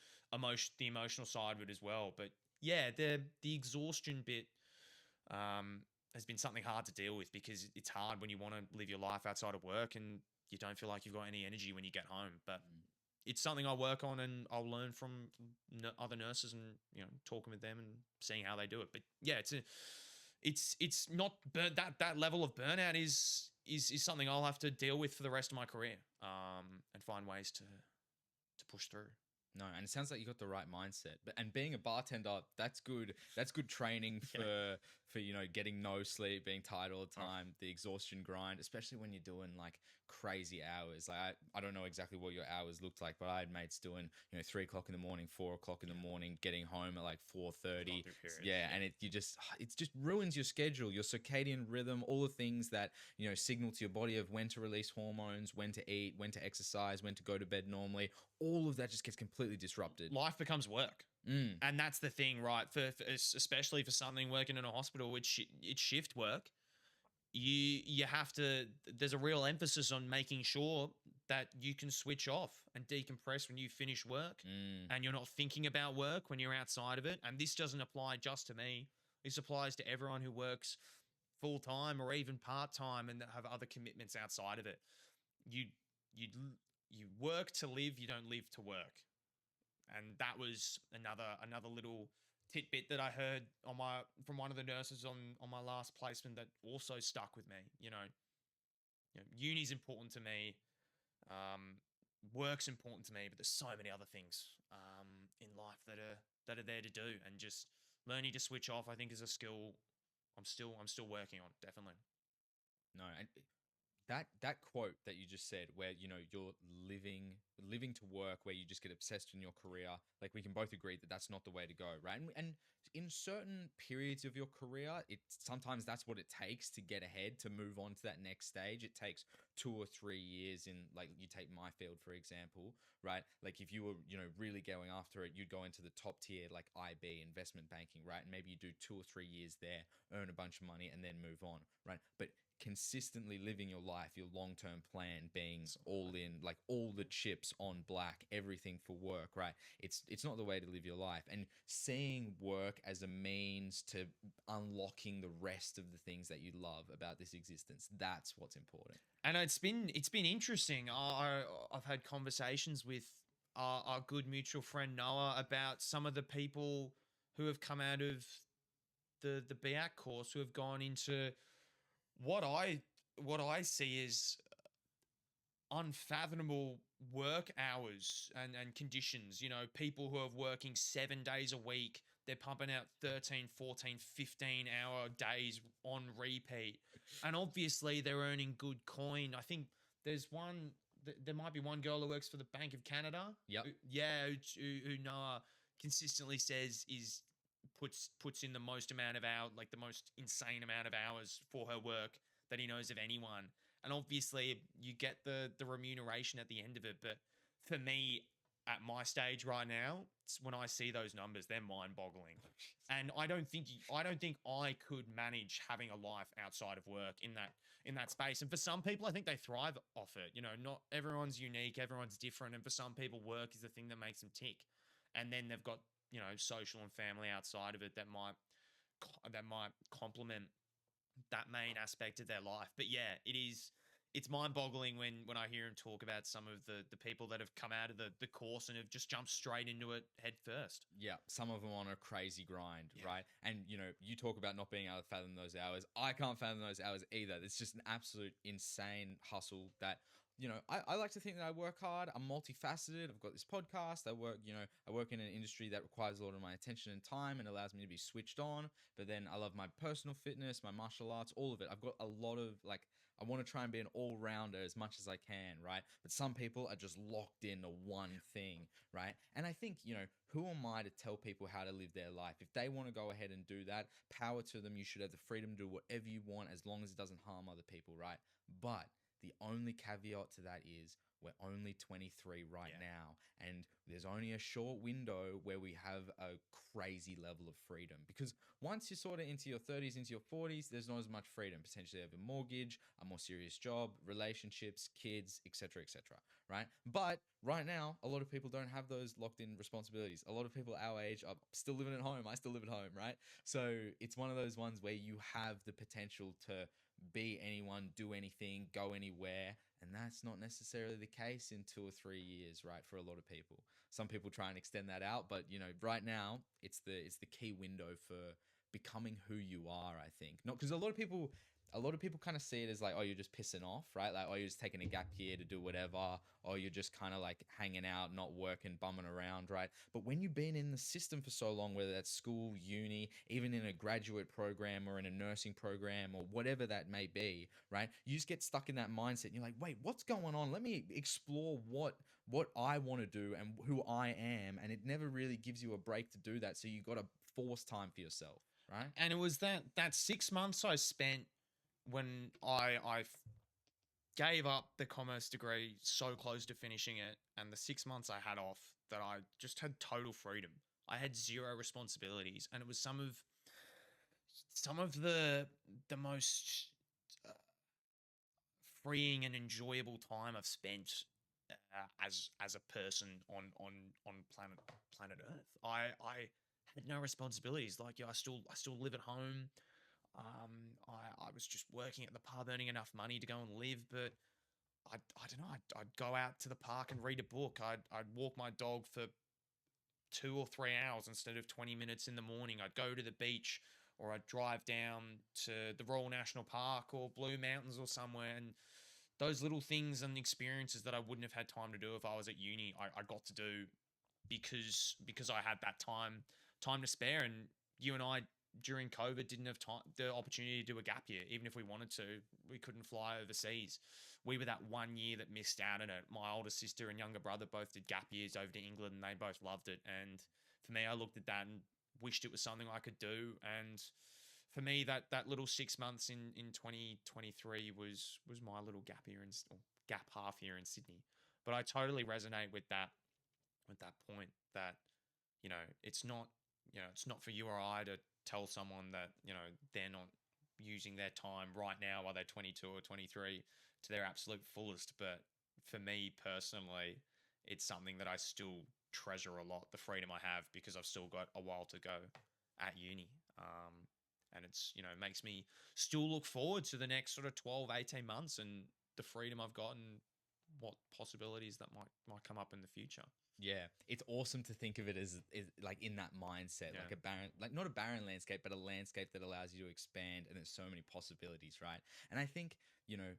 the emotional side of it as well. But yeah, the exhaustion bit has been something hard to deal with, because it's hard when you want to live your life outside of work and you don't feel like you've got any energy when you get home. But it's something I work on, and I'll learn from other nurses, and talking with them and seeing how they do it. But yeah, it's not that level of burnout is something I'll have to deal with for the rest of my career, and find ways to push through. No, and it sounds like you got the right mindset. And being a bartender, that's good. That's good training for Yeah. getting no sleep, being tired all the Oh. time, the exhaustion grind, especially when you're doing like crazy hours. Like I don't know exactly what your hours looked like, but I had mates doing 3 o'clock in the morning, 4 o'clock in the morning, getting home at like 4:30. Long periods, Yeah, and it just ruins your schedule, your circadian rhythm, all the things that signal to your body of when to release hormones, when to eat, when to exercise, when to go to bed normally. All of that just gets completely disrupted. Life becomes work. And that's the thing, right? For especially for something working in a hospital, which it's shift work. You have to. There's a real emphasis on making sure that you can switch off and decompress when you finish work, and you're not thinking about work when you're outside of it. And this doesn't apply just to me. This applies to everyone who works full time or even part time and that have other commitments outside of it. You you you work to live. You don't live to work. And that was another little tidbit that I heard from one of the nurses on my last placement that also stuck with me. Uni's important to me, work's important to me, but there's so many other things in life that are there to do, and just learning to switch off, I think, is a skill I'm still working on, definitely. No, and that quote that you just said, where you're living to work, where you just get obsessed in your career, like we can both agree that that's not the way to go, right? And in certain periods of your career, sometimes that's what it takes to get ahead, to move on to that next stage. It takes 2 or 3 years. In, like, you take my field for example, right? Like if you were really going after it, you'd go into the top tier, like IB, investment banking, right? And maybe you do 2 or 3 years there, earn a bunch of money, and then move on, right? But consistently living your life, your long-term plan being all in, like all the chips on black, everything for work, right? It's not the way to live your life. And seeing work as a means to unlocking the rest of the things that you love about this existence, that's what's important. And it's been interesting. I've had conversations with our good mutual friend Noah about some of the people who have come out of the BAC course who have gone into what I see is unfathomable work hours and conditions. You know, people who are working 7 days a week, they're pumping out 13, 14, 15 hour days on repeat. And obviously they're earning good coin. I think there's one, there might be one girl who works for the Bank of Canada. Yep. Yeah, who Noah consistently says is puts in the most amount of hours, like the most insane amount of hours for her work that he knows of anyone. And obviously you get the remuneration at the end of it. But for me, at my stage right now, when I see those numbers, they're mind-boggling. And I don't think I could manage having a life outside of work in that space. And for some people, I think they thrive off it. You know, not everyone's unique, everyone's different, and for some people, work is the thing that makes them tick. And then they've got, you know, social and family outside of it that might complement that main aspect of their life. But yeah, it's mind-boggling when I hear him talk about some of the people that have come out of the course and have just jumped straight into it head first. Yeah, some of them on a crazy grind, Yeah. right? And you know, you talk about not being able to fathom those hours. I can't fathom those hours either. It's just an absolute insane hustle that, you know, I like to think that I work hard. I'm multifaceted. I've got this podcast. I work in an industry that requires a lot of my attention and time and allows me to be switched on. But then I love my personal fitness, my martial arts, all of it. I've got a lot of like, I want to try and be an all-rounder as much as I can, right? But some people are just locked into one thing, right? And I think, you know, who am I to tell people how to live their life? If they want to go ahead and do that, power to them. You should have the freedom to do whatever you want as long as it doesn't harm other people, right? But the only caveat to that is we're only 23 right Yeah. now, and there's only a short window where we have a crazy level of freedom. Because once you're sort of into your 30s, into your 40s, there's not as much freedom. Potentially have a mortgage, a more serious job, relationships, kids, etc., etc. Right? But right now, a lot of people don't have those locked-in responsibilities. A lot of people our age are still living at home. I still live at home, right? So it's one of those ones where you have the potential to be anyone, do anything, go anywhere. And that's not necessarily the case in 2 or 3 years, right? For a lot of people, some people try and extend that out, but you know, right now it's the key window for becoming who you are. I think not because a lot of people kind of see it as like, oh, you're just pissing off, right? Like, oh, you're just taking a gap year to do whatever, or you're just kind of like hanging out, not working, bumming around, right? But when you've been in the system for so long, whether that's school, uni, even in a graduate program or in a nursing program or whatever that may be, right? You just get stuck in that mindset and you're like, wait, what's going on? Let me explore what I want to do and who I am. And it never really gives you a break to do that. So you got to force time for yourself, right? And it was that 6 months I spent when I gave up the commerce degree so close to finishing it, and the 6 months I had off, that I just had total freedom. I had zero responsibilities, and it was some of the most uh, freeing and enjoyable time I've spent as a person on planet Earth. I had no responsibilities. Like, yeah, I still live at home. I was just working at the pub, earning enough money to go and live, but I don't know. I'd go out to the park and read a book. I'd walk my dog for 2 or 3 hours instead of 20 minutes in the morning. I'd go to the beach, or I'd drive down to the Royal National Park or Blue Mountains or somewhere. And those little things and experiences that I wouldn't have had time to do if I was at uni, I got to do because I had that time to spare. And you and I, during COVID, didn't have time, the opportunity to do a gap year. Even if we wanted to, we couldn't fly overseas. We were that 1 year that missed out on it. My older sister and younger brother both did gap years over to England, and they both loved it. And for me, I looked at that and wished it was something I could do. And for me, that little 6 months in 2023 was my little gap year or gap half year in Sydney. But I totally resonate with that point that, you know, it's not for you or I to tell someone that, you know, they're not using their time right now while they're 22 or 23 to their absolute fullest. But for me personally, it's something that I still treasure a lot, the freedom I have, because I've still got a while to go at uni. And it's, you know, makes me still look forward to the next sort of 12, 18 months and the freedom I've gotten what possibilities that might come up in the future. Yeah, it's awesome to think of it as like in that mindset, Yeah. like a barren, like not a barren landscape, but a landscape that allows you to expand, and there's so many possibilities, right? And I think, you know,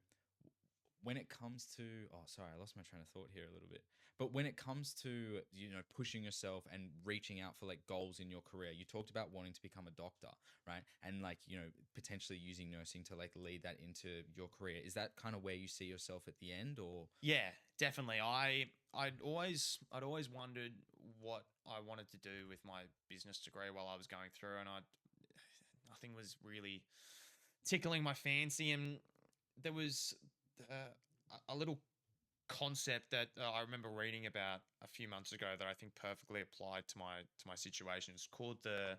when it comes to, oh, sorry, I lost my train of thought here a little bit. But when it comes to, you know, pushing yourself and reaching out for like goals in your career, you talked about wanting to become a doctor, right? And like, you know, potentially using nursing to like lead that into your career. Is that kind of where you see yourself at the end, or? Yeah, definitely. I'd always wondered what I wanted to do with my business degree while I was going through, and nothing was really tickling my fancy. And there was a little concept that I remember reading about a few months ago that I think perfectly applied to my situation. It's called the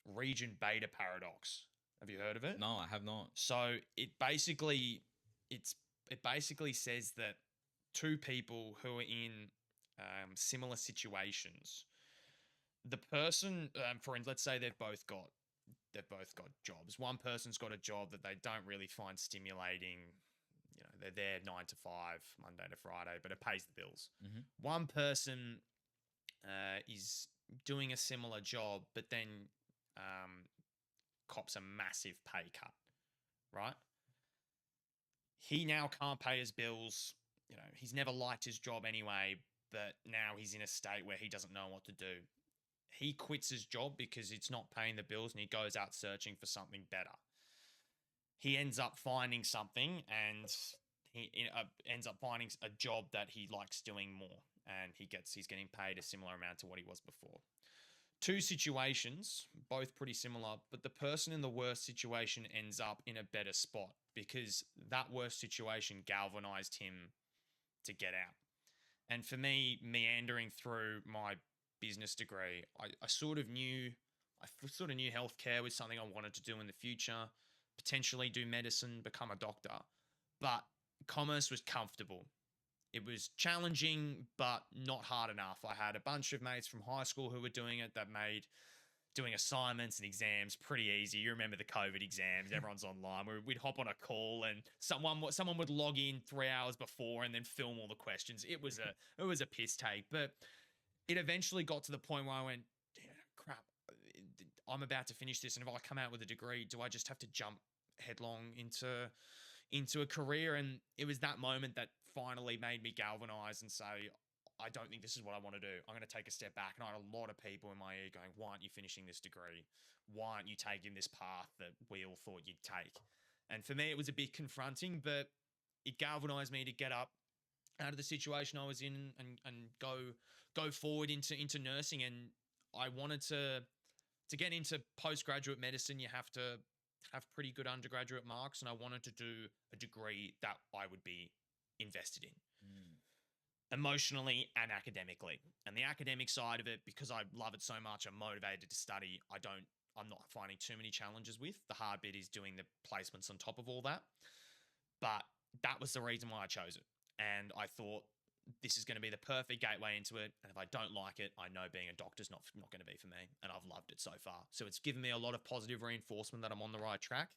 region beta paradox. Have you heard of it? No, I have not. So it's it basically says that two people who are in similar situations, the person, let's say they've both got jobs. One person's got a job that they don't really find stimulating. You know, they're there 9 to 5, Monday to Friday, but it pays the bills. Mm-hmm. One person is doing a similar job, but then cops a massive pay cut, right? He now can't pay his bills. You know, he's never liked his job anyway, but now he's in a state where he doesn't know what to do. He quits his job because it's not paying the bills, and he goes out searching for something better. He ends up finding something, and he ends up finding a job that he likes doing more, and he's getting paid a similar amount to what he was before. Two situations, both pretty similar, but the person in the worst situation ends up in a better spot because that worst situation galvanized him to get out. And for me, meandering through my business degree, I sort of knew healthcare was something I wanted to do in the future, potentially do medicine, become a doctor. But commerce was comfortable. It was challenging, but not hard enough. I had a bunch of mates from high school who were doing it that made doing assignments and exams pretty easy. You remember the COVID exams, everyone's online. We'd hop on a call and someone would log in 3 hours before and then film all the questions. It was a piss take, but it eventually got to the point where I went, crap, I'm about to finish this, and if I come out with a degree, do I just have to jump headlong into a career? And it was that moment that finally made me galvanize and say, I don't think this is what I want to do. I'm going to take a step back. And I had a lot of people in my ear going, why aren't you finishing this degree? Why aren't you taking this path that we all thought you'd take? And for me, it was a bit confronting, but it galvanized me to get up out of the situation I was in and go forward into nursing. And I wanted to get into postgraduate medicine. You have to have pretty good undergraduate marks, and I wanted to do a degree that I would be invested in. Emotionally and academically. And the academic side of it, because I love it so much, I'm motivated to study. I'm not finding too many challenges with. The hard bit is doing the placements on top of all that. But that was the reason why I chose it. And I thought this is going to be the perfect gateway into it. And if I don't like it, I know being a doctor's not going to be for me. And I've loved it so far. So it's given me a lot of positive reinforcement that I'm on the right track.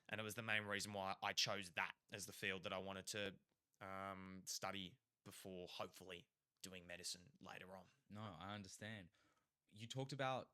And it was the main reason why I chose that as the field that I wanted to study before hopefully doing medicine later on. No, I understand. You talked about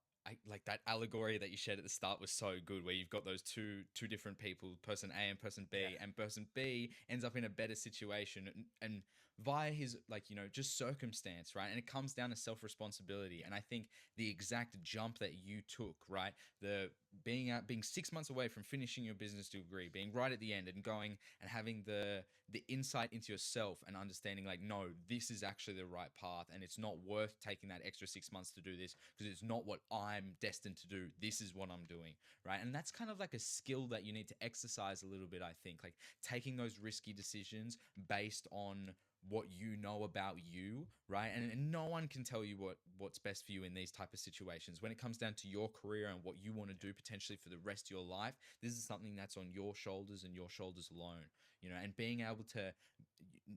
like that allegory that you shared at the start was so good, where you've got those two different people, person A and person B, Yeah. and person B ends up in a better situation and via his, like, you know, just circumstance, right? And it comes down to self-responsibility. And I think the exact jump that you took, right? The being 6 months away from finishing your business degree, being right at the end and going and having the insight into yourself and understanding, like, no, this is actually the right path, and it's not worth taking that extra 6 months to do this because it's not what I'm destined to do. This is what I'm doing, right? And that's kind of like a skill that you need to exercise a little bit, I think, like taking those risky decisions based on what you know about you, right? And no one can tell you what's best for you in these type of situations. When it comes down to your career and what you want to do potentially for the rest of your life, this is something that's on your shoulders and your shoulders alone, you know. And being able to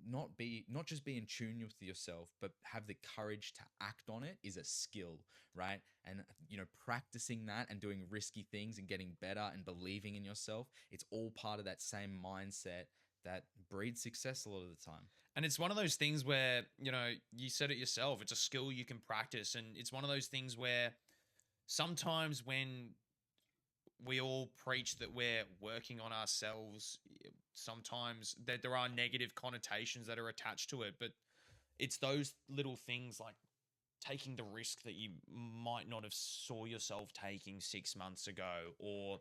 not just be in tune with yourself, but have the courage to act on it is a skill, right? And, you know, practicing that and doing risky things and getting better and believing in yourself, it's all part of that same mindset that breeds success a lot of the time. And it's one of those things where, you said it yourself, it's a skill you can practice. And it's one of those things where sometimes when we all preach that we're working on ourselves, sometimes there are negative connotations that are attached to it. But it's those little things like taking the risk that you might not have saw yourself taking 6 months ago, or,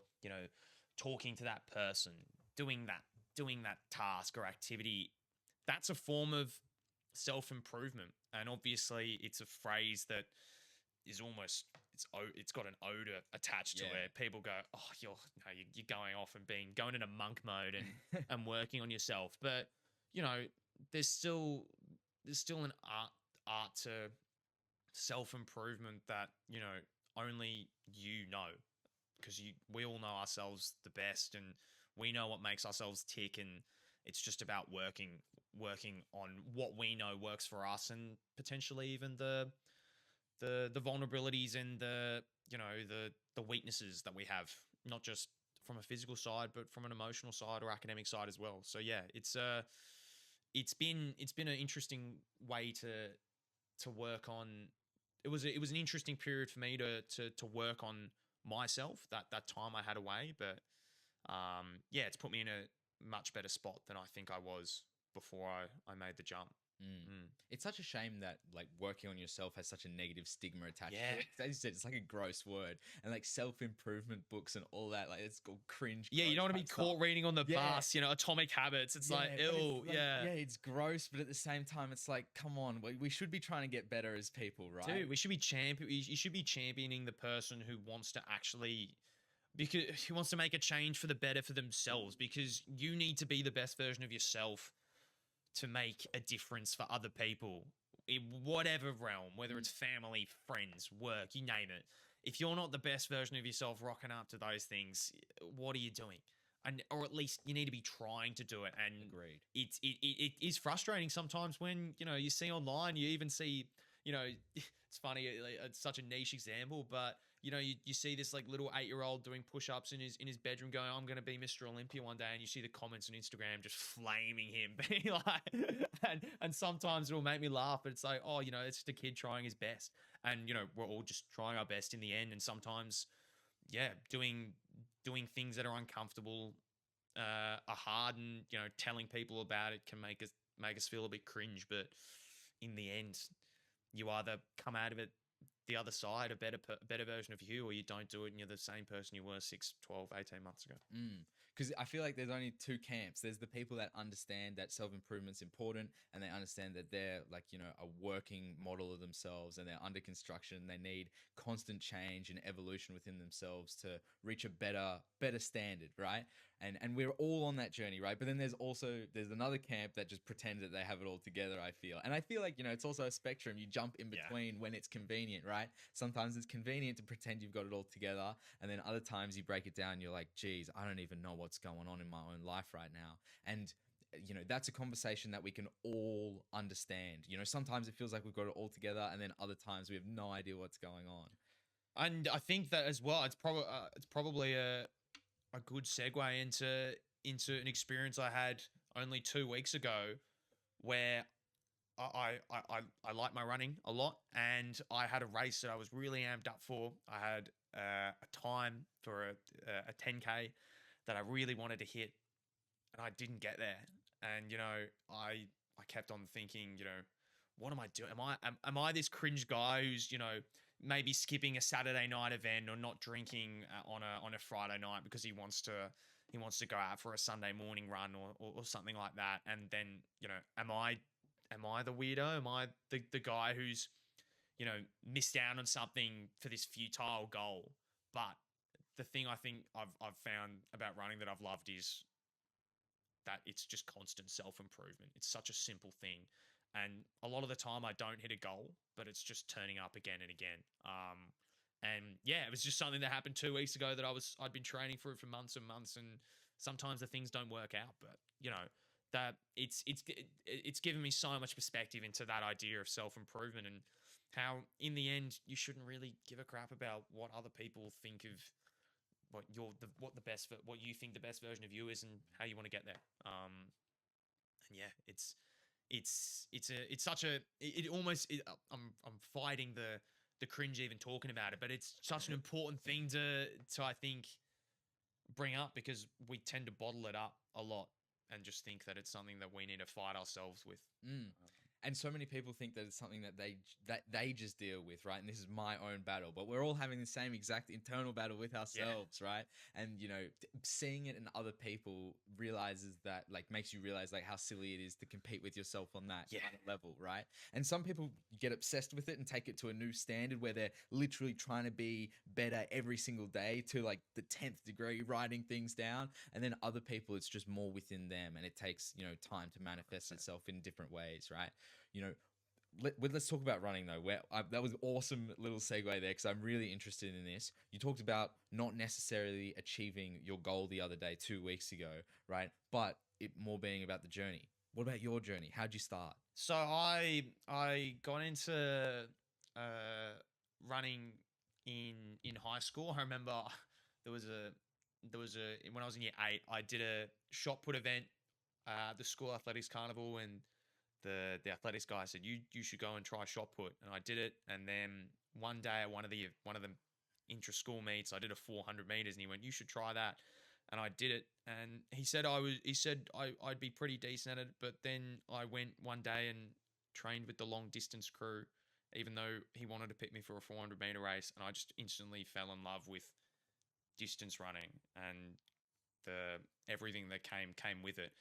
talking to that person, doing that task or activity. That's a form of self-improvement. And obviously it's a phrase that is almost, it's got an odor attached to Yeah. it. People go, oh, you're going off and going into monk mode and working on yourself. But there's still an art to self-improvement that only because we all know ourselves the best, and we know what makes ourselves tick, and it's just about working on what we know works for us, and potentially even the vulnerabilities and the weaknesses that we have, not just from a physical side but from an emotional side or academic side as well. So yeah, it's been an interesting way to work on. It was an interesting period for me to work on myself, that time I had away. But yeah, it's put me in a much better spot than I think I was before I made the jump. It's such a shame that like working on yourself has such a negative stigma attached Yeah. to it. As you said, it's like a gross word, and like self-improvement books and all that, like it's called cringe. Yeah, you don't want to be gross type caught stuff. reading on the Yeah. bus, Atomic Habits. It's like, but it's ew, like, yeah. yeah, it's gross, but at the same time, it's like, come on, we should be trying to get better as people, right? Dude, we should be you should be championing the person who wants to actually, because who wants to make a change for the better for themselves, because you need to be the best version of yourself to make a difference for other people in whatever realm, whether it's family, friends, work, you name it. If you're not the best version of yourself rocking up to those things, what are you doing? And or at least you need to be trying to do it. And Agreed. it is frustrating sometimes when you see online, you even see, it's funny, it's such a niche example, but you see this like little 8-year-old doing push-ups in his bedroom going, I'm going to be Mr. Olympia one day, and you see the comments on Instagram just flaming him, being like, and sometimes it'll make me laugh, but it's like, oh, it's just a kid trying his best, and we're all just trying our best in the end, and sometimes, yeah, doing things that are uncomfortable, are hard, and telling people about it can make us feel a bit cringe, but in the end, you either come out of it the other side, a better version of you, or you don't do it and you're the same person you were 6, 12, 18 months ago. Because I feel like there's only two camps. There's the people that understand that self-improvement's important, and they understand that they're like, a working model of themselves, and they're under construction. They need constant change and evolution within themselves to reach a better standard, right? And we're all on that journey, right? But then there's another camp that just pretend that they have it all together, I feel. And I feel like, it's also a spectrum. You jump in Yeah. between when it's convenient, right? Sometimes it's convenient to pretend you've got it all together, and then other times you break it down, you're like, geez, I don't even know what's going on in my own life right now. And that's a conversation that we can all understand. Sometimes it feels like we've got it all together, and then other times we have no idea what's going on. And I think that as well, it's probably a good segue into an experience I had only 2 weeks ago, where I like my running a lot, and I had a race that I was really amped up for. I had a time for a 10K that I really wanted to hit, and I didn't get there. And I kept on thinking, what am I doing? Am I this cringe guy who's maybe skipping a Saturday night event, or not drinking on a Friday night because he wants to go out for a Sunday morning run, or something like that? And then am I the weirdo? Am I the guy who's missed out on something for this futile goal? But the thing I think I've found about running that I've loved is that it's just constant self-improvement. It's such a simple thing. And a lot of the time I don't hit a goal, but it's just turning up again and again. And yeah, it was just something that happened 2 weeks ago that I'd been training for it for months and months, and sometimes the things don't work out, but that it's given me so much perspective into that idea of self-improvement, and how in the end you shouldn't really give a crap about what other people think of what you think the best version of you is, and how you want to get there. yeah, it's such a it almost I'm fighting the cringe even talking about it, but it's such an important thing to I think bring up because we tend to bottle it up a lot and just think that it's something that we need to fight ourselves with. Mm. And so many people think that it's something that they just deal with, right? And this is my own battle, but we're all having the same exact internal battle with ourselves, right? And seeing it in other people realizes that, like, makes you realize like how silly it is to compete with yourself on that Yeah. kind of level, right? And some people get obsessed with it and take it to a new standard where they're literally trying to be better every single day to like the 10th degree, writing things down. And then other people, it's just more within them, and it takes time to manifest itself in different ways, right? Let's talk about running though. That was awesome little segue there because I'm really interested in this. You talked about not necessarily achieving your goal the other day, 2 weeks ago, right? But it more being about the journey. What about your journey? How'd you start? So I got into running in high school. I remember there was a when I was in year 8, I did a shot put event the school athletics carnival, and the athletics guy said you should go and try shot put, and I did it. And then one day at one of the intra school meets, I did a 400 meters, and he went, you should try that. And I did it, and he said I'd be pretty decent at it. But then I went one day and trained with the long distance crew, even though he wanted to pick me for a 400-meter race, and I just instantly fell in love with distance running and the everything that came with it.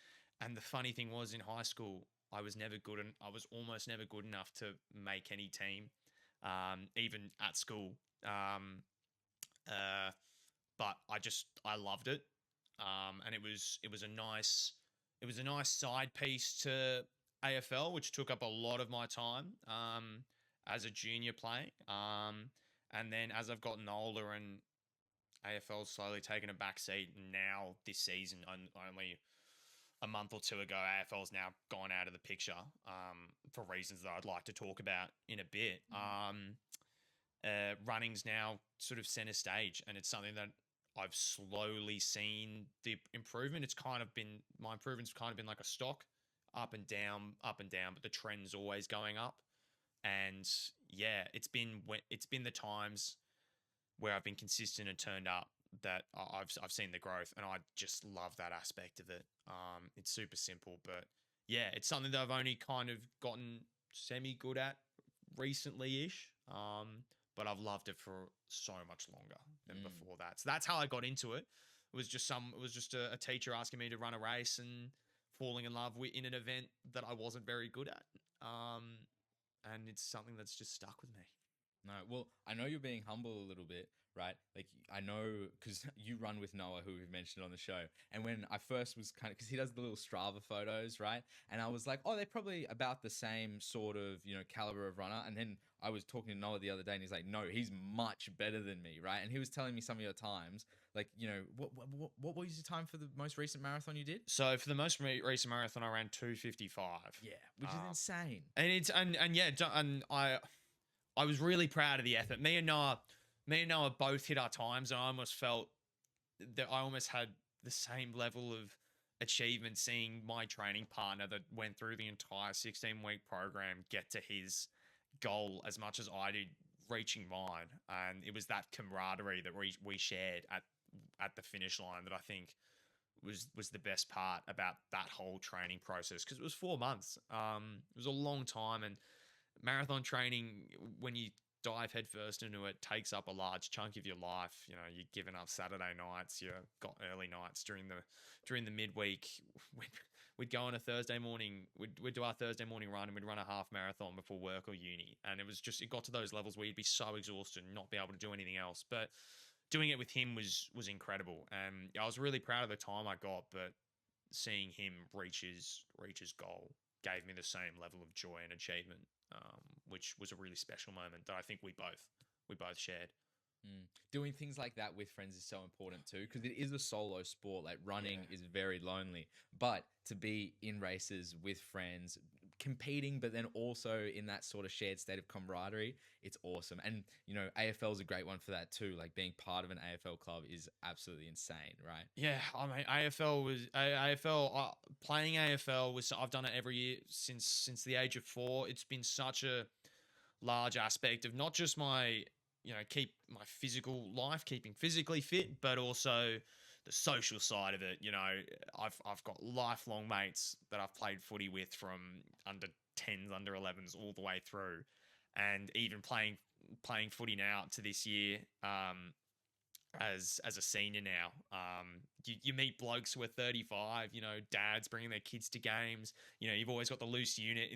And the funny thing was, in high school, I was never good, and I was almost never good enough to make any team, even at school. But I loved it, and it was a nice side piece to AFL, which took up a lot of my time as a junior playing. And then as I've gotten older and AFL's slowly taken a back seat, and now this season, only a month or two ago, AFL's now gone out of the picture for reasons that I'd like to talk about in a bit. Running's now sort of center stage, and it's something that I've slowly seen the improvement. My improvement's kind of been like a stock, up and down, but the trend's always going up. And yeah, it's been the times where I've been consistent and turned up that I've seen the growth, and I just love that aspect of it. It's super simple, but yeah, it's something that I've only kind of gotten semi good at recently-ish. But I've loved it for so much longer than before that. So that's how I got into it. It was just a teacher asking me to run a race and falling in love in an event that I wasn't very good at. And it's something that's just stuck with me. No, well, I know you're being humble a little bit, right? Like, I know because you run with Noah, who we've mentioned on the show. And when I first was because he does the little Strava photos, right? And I was like, oh, they're probably about the same sort of, caliber of runner. And then I was talking to Noah the other day, and he's like, no, he's much better than me, right? And he was telling me some of your times, like, what was your time for the most recent marathon you did? So for the most recent marathon, I ran 2:55. Yeah, which is insane. And I was really proud of the effort. Me and Noah both hit our times, and I almost felt that I almost had the same level of achievement seeing my training partner that went through the entire 16-week program get to his goal as much as I did reaching mine. And it was that camaraderie that we shared at the finish line that I think was the best part about that whole training process, because it was 4 months. It was a long time, and marathon training, when you dive headfirst into it, takes up a large chunk of your life. You're giving up Saturday nights, you've got early nights during the midweek. We'd go on a Thursday morning, we'd do our Thursday morning run, and we'd run a half marathon before work or uni. And it got to those levels where you'd be so exhausted and not be able to do anything else. But doing it with him was incredible. And I was really proud of the time I got, but seeing him reach his goal gave me the same level of joy and achievement, which was a really special moment that I think we both shared. Doing things like that with friends is so important too, because it is a solo sport. Like, running is very lonely, but to be in races with friends, competing, but then also in that sort of shared state of camaraderie. It's awesome. And, AFL is a great one for that too. Like being part of an AFL club is absolutely insane, right? Yeah, I mean AFL. Playing AFL was I've done it every year since the age of 4. It's been such a large aspect of not just my keep my physical life, keeping physically fit, but also the social side of it. I've got lifelong mates that I've played footy with from under 10s, under 11s, all the way through, and even playing footy now to this year. As a senior now, you meet blokes who are 35, dads bringing their kids to games. You've always got the loose unit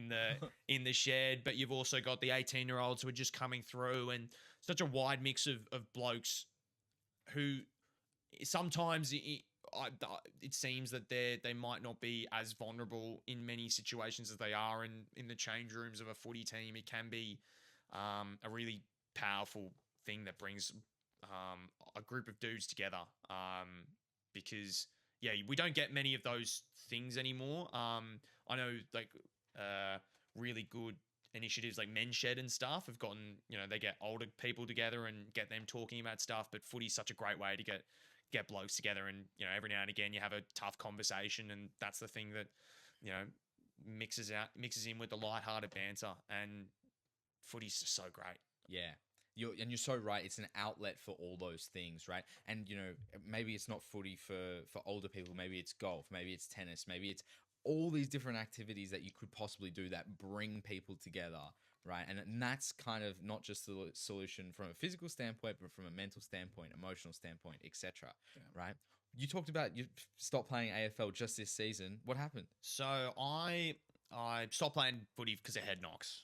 in the shed, but you've also got the 18-year-olds who are just coming through, and such a wide mix of blokes who sometimes it seems that they might not be as vulnerable in many situations as they are in the change rooms of a footy team. It can be a really powerful thing that brings a group of dudes together, because we don't get many of those things anymore. I know really good initiatives like Men's Shed and stuff have gotten, they get older people together and get them talking about stuff, but footy's such a great way to get blokes together, and every now and again you have a tough conversation, and that's the thing that mixes in with the lighthearted banter, and footy's just so great. Yeah. You're so right. It's an outlet for all those things, right? And maybe it's not footy for older people. Maybe it's golf. Maybe it's tennis. Maybe it's all these different activities that you could possibly do that bring people together, right? And that's kind of not just the solution from a physical standpoint, but from a mental standpoint, emotional standpoint, etc. Right? You talked about you stopped playing AFL just this season. What happened? So I stopped playing footy because of head knocks.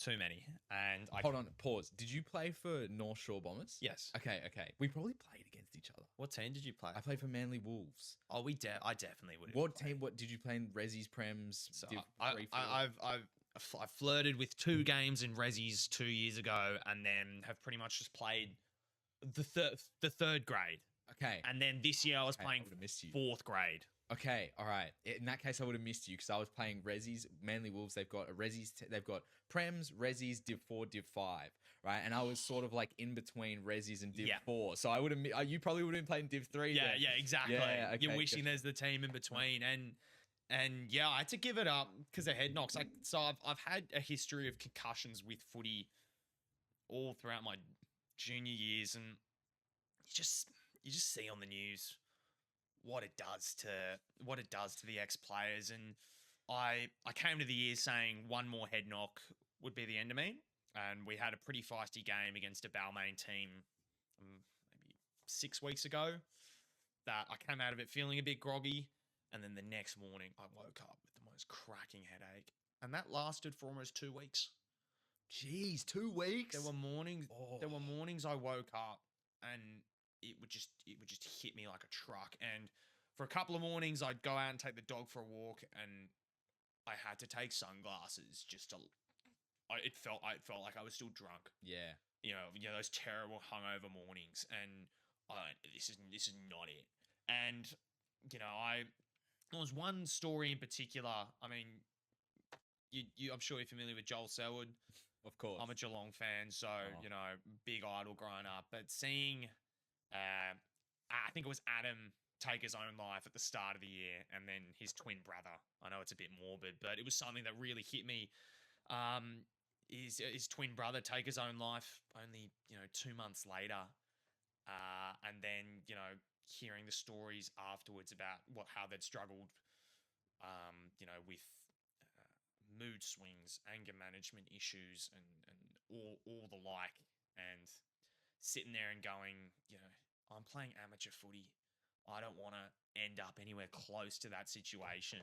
Too many. And Hold on, pause. Did you play for North Shore Bombers? Yes. Okay. We probably played against each other. What team did you play? I played for Manly Wolves. Oh, I definitely would. What team? What did you play in? Resi's, Prems. So I've flirted with 2 games in Resi's 2 years ago, and then have pretty much just played the third grade. Okay. And then this year I was playing fourth grade. Okay, all right. In that case, I would have missed you because I was playing Resi's. Manly Wolves, they've got they've got Prems, Resi's, Div 4, Div 5, right? And I was sort of like in between Resi's and Div 4. So I would have, you probably would have been playing Div 3. Yeah, then. yeah, exactly. Yeah, okay, You're wishing there's the team in between. And yeah, I had to give it up because of head knocks. So I've had a history of concussions with footy all throughout my junior years, and you just see on the news what it does to the ex-players. And I came to the year saying one more head knock would be the end of me, and we had a pretty feisty game against a Balmain team maybe 6 weeks ago that I came out of it feeling a bit groggy, and then the next morning I woke up with the most cracking headache, and that lasted for almost 2 weeks. Jeez, 2 weeks? There were mornings I woke up and it would just hit me like a truck. And for a couple of mornings, I'd go out and take the dog for a walk, and I had to take sunglasses just to. It felt like I was still drunk. Yeah. Those terrible hungover mornings, and this is not it. And there was one story in particular. I mean, I'm sure you're familiar with Joel Selwood. Of course. I'm a Geelong fan, so big idol growing up. But seeing. I think it was Adam take his own life at the start of the year, and then his twin brother. I know it's a bit morbid, but it was something that really hit me. His twin brother take his own life only 2 months later, and then hearing the stories afterwards about how they'd struggled, with mood swings, anger management issues, and all the like, and sitting there and going, I'm playing amateur footy. I don't want to end up anywhere close to that situation.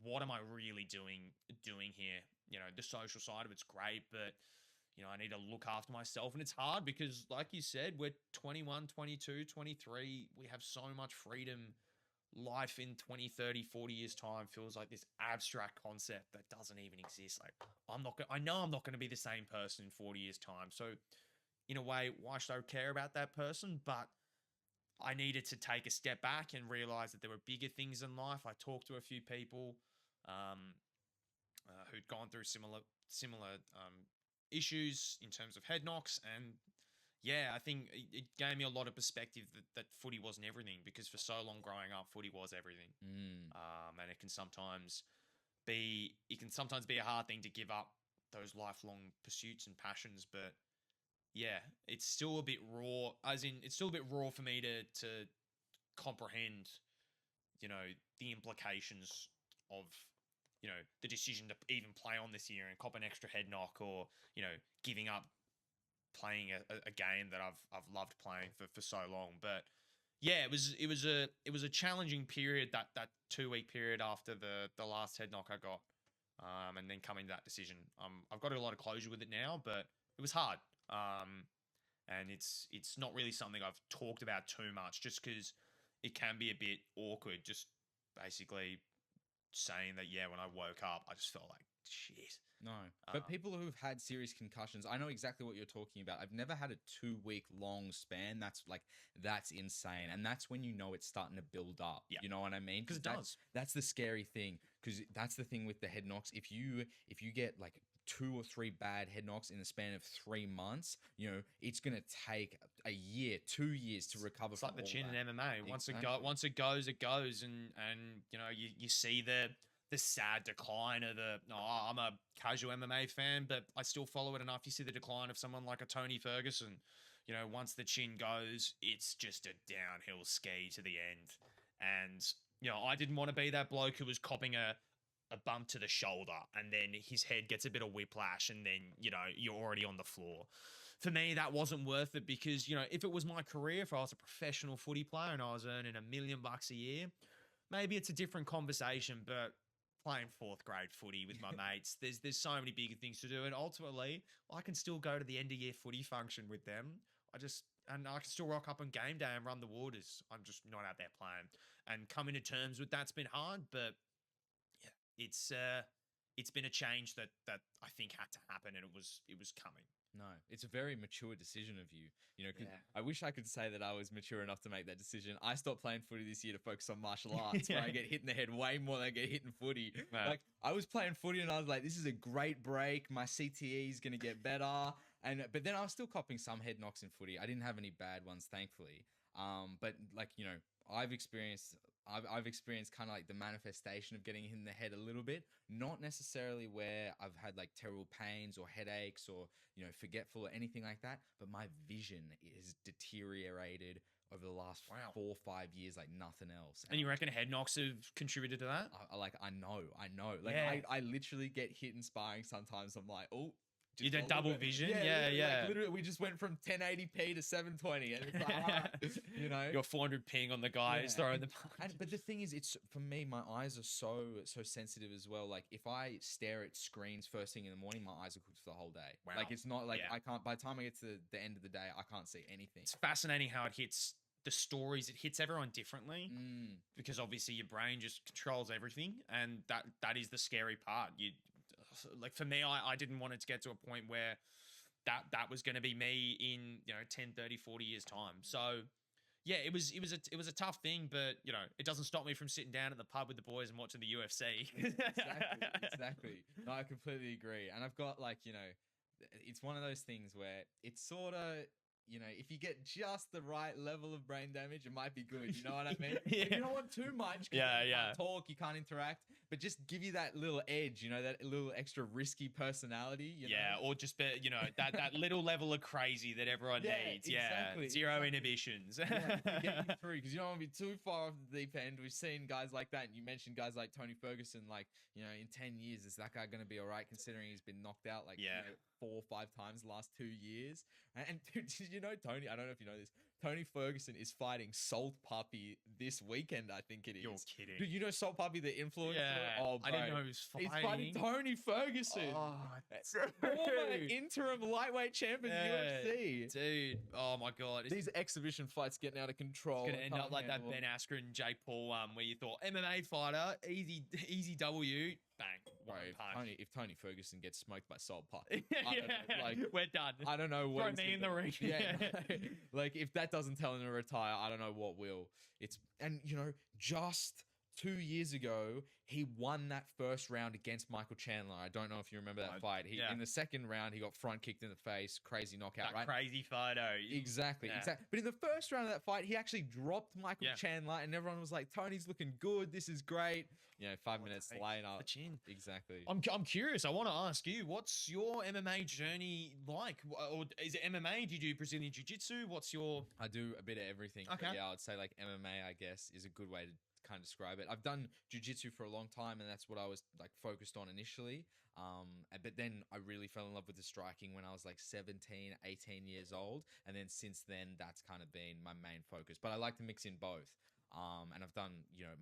What am I really doing here? The social side of it's great, but I need to look after myself. And it's hard because, like you said, we're 21, 22, 23. We have so much freedom. Life in 20, 30, 40 years time feels like this abstract concept that doesn't even exist. Like I know I'm not going to be the same person in 40 years time. So in a way, why should I care about that person? But I needed to take a step back and realize that there were bigger things in life. I talked to a few people, gone through similar issues in terms of head knocks, and yeah, I think it gave me a lot of perspective that footy wasn't everything, because for so long growing up, footy was everything. And it can sometimes be a hard thing to give up those lifelong pursuits and passions, but yeah, it's still a bit raw. As in, it's still a bit raw for me to comprehend, the implications of, the decision to even play on this year and cop an extra head knock, or giving up playing a game that I've loved playing for so long. But yeah, it was a challenging period, that 2 week period after the last head knock I got, and then coming to that decision. I've got a lot of closure with it now, but it was hard. And it's not really something I've talked about too much, just because it can be a bit awkward. Just basically saying that, yeah, when I woke up, I just felt like shit. No, but people who've had serious concussions, I know exactly what you're talking about. I've never had a 2 week long span. That's insane, and that's when it's starting to build up. Yeah. You know what I mean? Because it does. That's the scary thing. Because that's the thing with the head knocks. If you get like 2 or 3 bad head knocks in the span of 3 months, it's gonna take a year, 2 years to recover. It's like the chin in MMA. Once Exactly. once it goes, it goes, and you see the sad decline of I'm a casual MMA fan, but I still follow it enough. You see the decline of someone like a Tony Ferguson. Once the chin goes, it's just a downhill ski to the end. And I didn't want to be that bloke who was copping a bump to the shoulder, and then his head gets a bit of whiplash, and then you're already on the floor. For me, that wasn't worth it, because if it was my career, if I was a professional footy player and I was earning $1 million a year, maybe it's a different conversation. But playing 4th grade footy with my mates, there's so many bigger things to do, and ultimately I can still go to the end of year footy function with them. I can still rock up on game day and run the waters. I'm just not out there playing, and coming to terms with that's been hard. But yeah, it's been a change that I think had to happen, and it was coming. No, it's a very mature decision of you. 'Cause Yeah. I wish I could say that I was mature enough to make that decision. I stopped playing footy this year to focus on martial arts, where I get hit in the head way more than I get hit in footy. Yeah. Like, I was playing footy and I was like, this is a great break. My CTE is going to get better. But then I was still copping some head knocks in footy. I didn't have any bad ones, thankfully. But like, I've experienced kind of like the manifestation of getting hit in the head a little bit, not necessarily where I've had like terrible pains or headaches or, forgetful or anything like that, but my vision is deteriorated over the last 4 or 5 years like nothing else. And you reckon head knocks have contributed to that? I know. Like, Yeah. I literally get hit in sparring sometimes. I'm like, oh, You did double vision? Yeah. Yeah. Like, literally, we just went from 1080p to 720, and it's like, Your 400 ping on the guy who's throwing the punch. But the thing is, it's for me, my eyes are so sensitive as well. Like, if I stare at screens first thing in the morning, my eyes are cooked for the whole day. Wow. Like, it's not like Yeah. I can't. By the time I get to the end of the day, I can't see anything. It's fascinating how it hits the stories. It hits everyone differently, because obviously your brain just controls everything, and that is the scary part. Like, for me, I didn't want it to get to a point where that was going to be me in 10, 30, 40 years time. So yeah, it was a tough thing, but it doesn't stop me from sitting down at the pub with the boys and watching the UFC. Exactly. No, I completely agree. And I've got like, it's one of those things where it's sort of, if you get just the right level of brain damage, it might be good. You know what I mean? Yeah. You don't want too much. 'Cause Yeah, you yeah. can't talk, you can't interact, but just give you that little edge, that little extra risky personality. Yeah, or just that little level of crazy that everyone needs. Exactly, Yeah, zero exactly. inhibitions. Yeah, to get you through, because you don't want to be too far off the deep end. We've seen guys like that, and you mentioned guys like Tony Ferguson. Like, in 10 years, is that guy going to be all right, considering he's been knocked out like 4 or 5 times the last 2 years? And dude, did you know Tony? I don't know if you know this. Tony Ferguson is fighting Salt Puppy this weekend, I think it is. You're kidding. Dude, you know Salt Puppy, the influencer? Yeah. Oh, I didn't bro. know he was He's fighting. fighting Tony Ferguson. Oh, Former dude. interim lightweight champion UFC. Dude. Oh my god. These exhibition fights getting out of control. It's gonna end up like that Ben Askren, Jake Paul where you thought MMA fighter, easy W, bang, Bro, one punch. if Tony Ferguson gets smoked by Salt Pup, We're done. I don't know what. Throw me in the ring. Yeah, like if that doesn't tell him to retire, I don't know what will. And just 2 years ago, he won that first round against Michael Chandler. I don't know if you remember that fight. yeah. In the second round, he got front kicked in the face, crazy knockout, That right? crazy photo. Exactly, Yeah. exactly. But in the first round of that fight, he actually dropped Michael Yeah. Chandler, and everyone was like, "Tony's looking good. This is great." 5 What minutes takes later, the chin. exactly. I'm curious. I want to ask you, what's your MMA journey like? Or is it MMA? Do you do Brazilian Jiu-Jitsu? What's your... I do a bit of everything. But Okay. yeah, I'd say like MMA, I guess, is a good way to kind of describe it. I've done jiu-jitsu for a long time, and that's what I was like focused on initially. But then I really fell in love with the striking when I was like 17, 18 years old. And then since then, that's kind of been my main focus. But I like to mix in both. And I've done,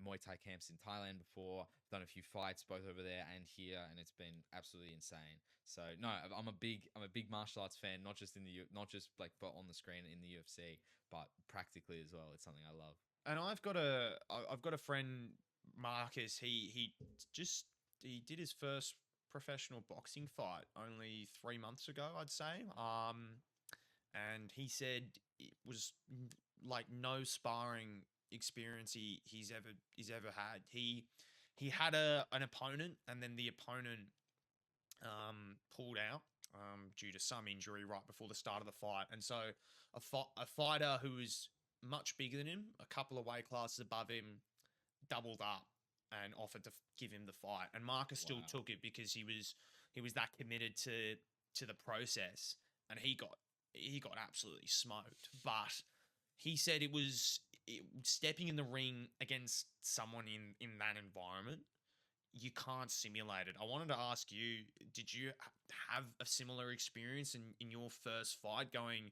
Muay Thai camps in Thailand before, done a few fights both over there and here, and it's been absolutely insane. So no, I'm a big martial arts fan, not just not just like for on the screen in the UFC, but practically as well. It's something I love. And I've got a friend, Marcus. He did his first professional boxing fight only 3 months ago, I'd say. And he said it was like no sparring experience he's ever had. He had an opponent, and then the opponent pulled out due to some injury right before the start of the fight. And so a fighter who was much bigger than him, a couple of weight classes above him, doubled up and offered to give him the fight. And Marcus still Wow. took it because he was that committed to the process, and he got absolutely smoked. But he said stepping in the ring against someone in that environment, you can't simulate it. I wanted to ask you, did you have a similar experience in your first fight going,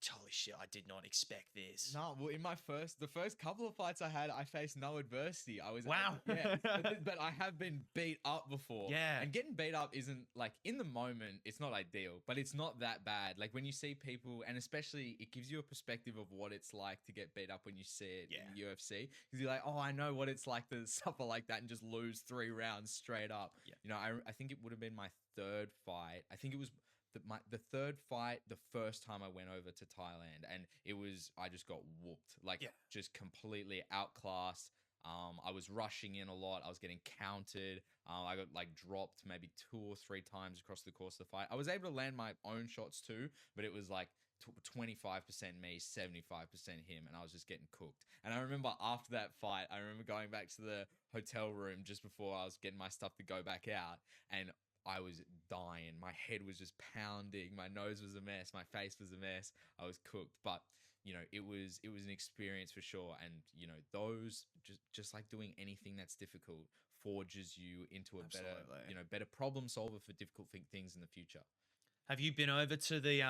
holy shit, I did not expect this? No, well, in the first couple of fights I had, I faced no adversity. I was Wow. yeah, but I have been beat up before. Yeah. And getting beat up isn't like in the moment, it's not ideal, but it's not that bad. Like when you see people, and especially it gives you a perspective of what it's like to get beat up when you see it in the UFC. Because you're like, oh, I know what it's like to suffer like that and just lose 3 rounds straight up. Yeah. I think it would have been my third fight. I think it was the third fight, the first time I went over to Thailand, and I just got whooped, just completely outclassed. I was rushing in a lot. I was getting counted. I got like dropped maybe 2 or 3 times across the course of the fight. I was able to land my own shots too, but it was like 25% me, 75% him, and I was just getting cooked. And I remember after that fight, I remember going back to the hotel room just before I was getting my stuff to go back out, and I was dying. My head was just pounding. My nose was a mess. My face was a mess. I was cooked. But it was an experience for sure. And those just like doing anything that's difficult forges you into a Absolutely. better problem solver for difficult things in the future. Have you been over to the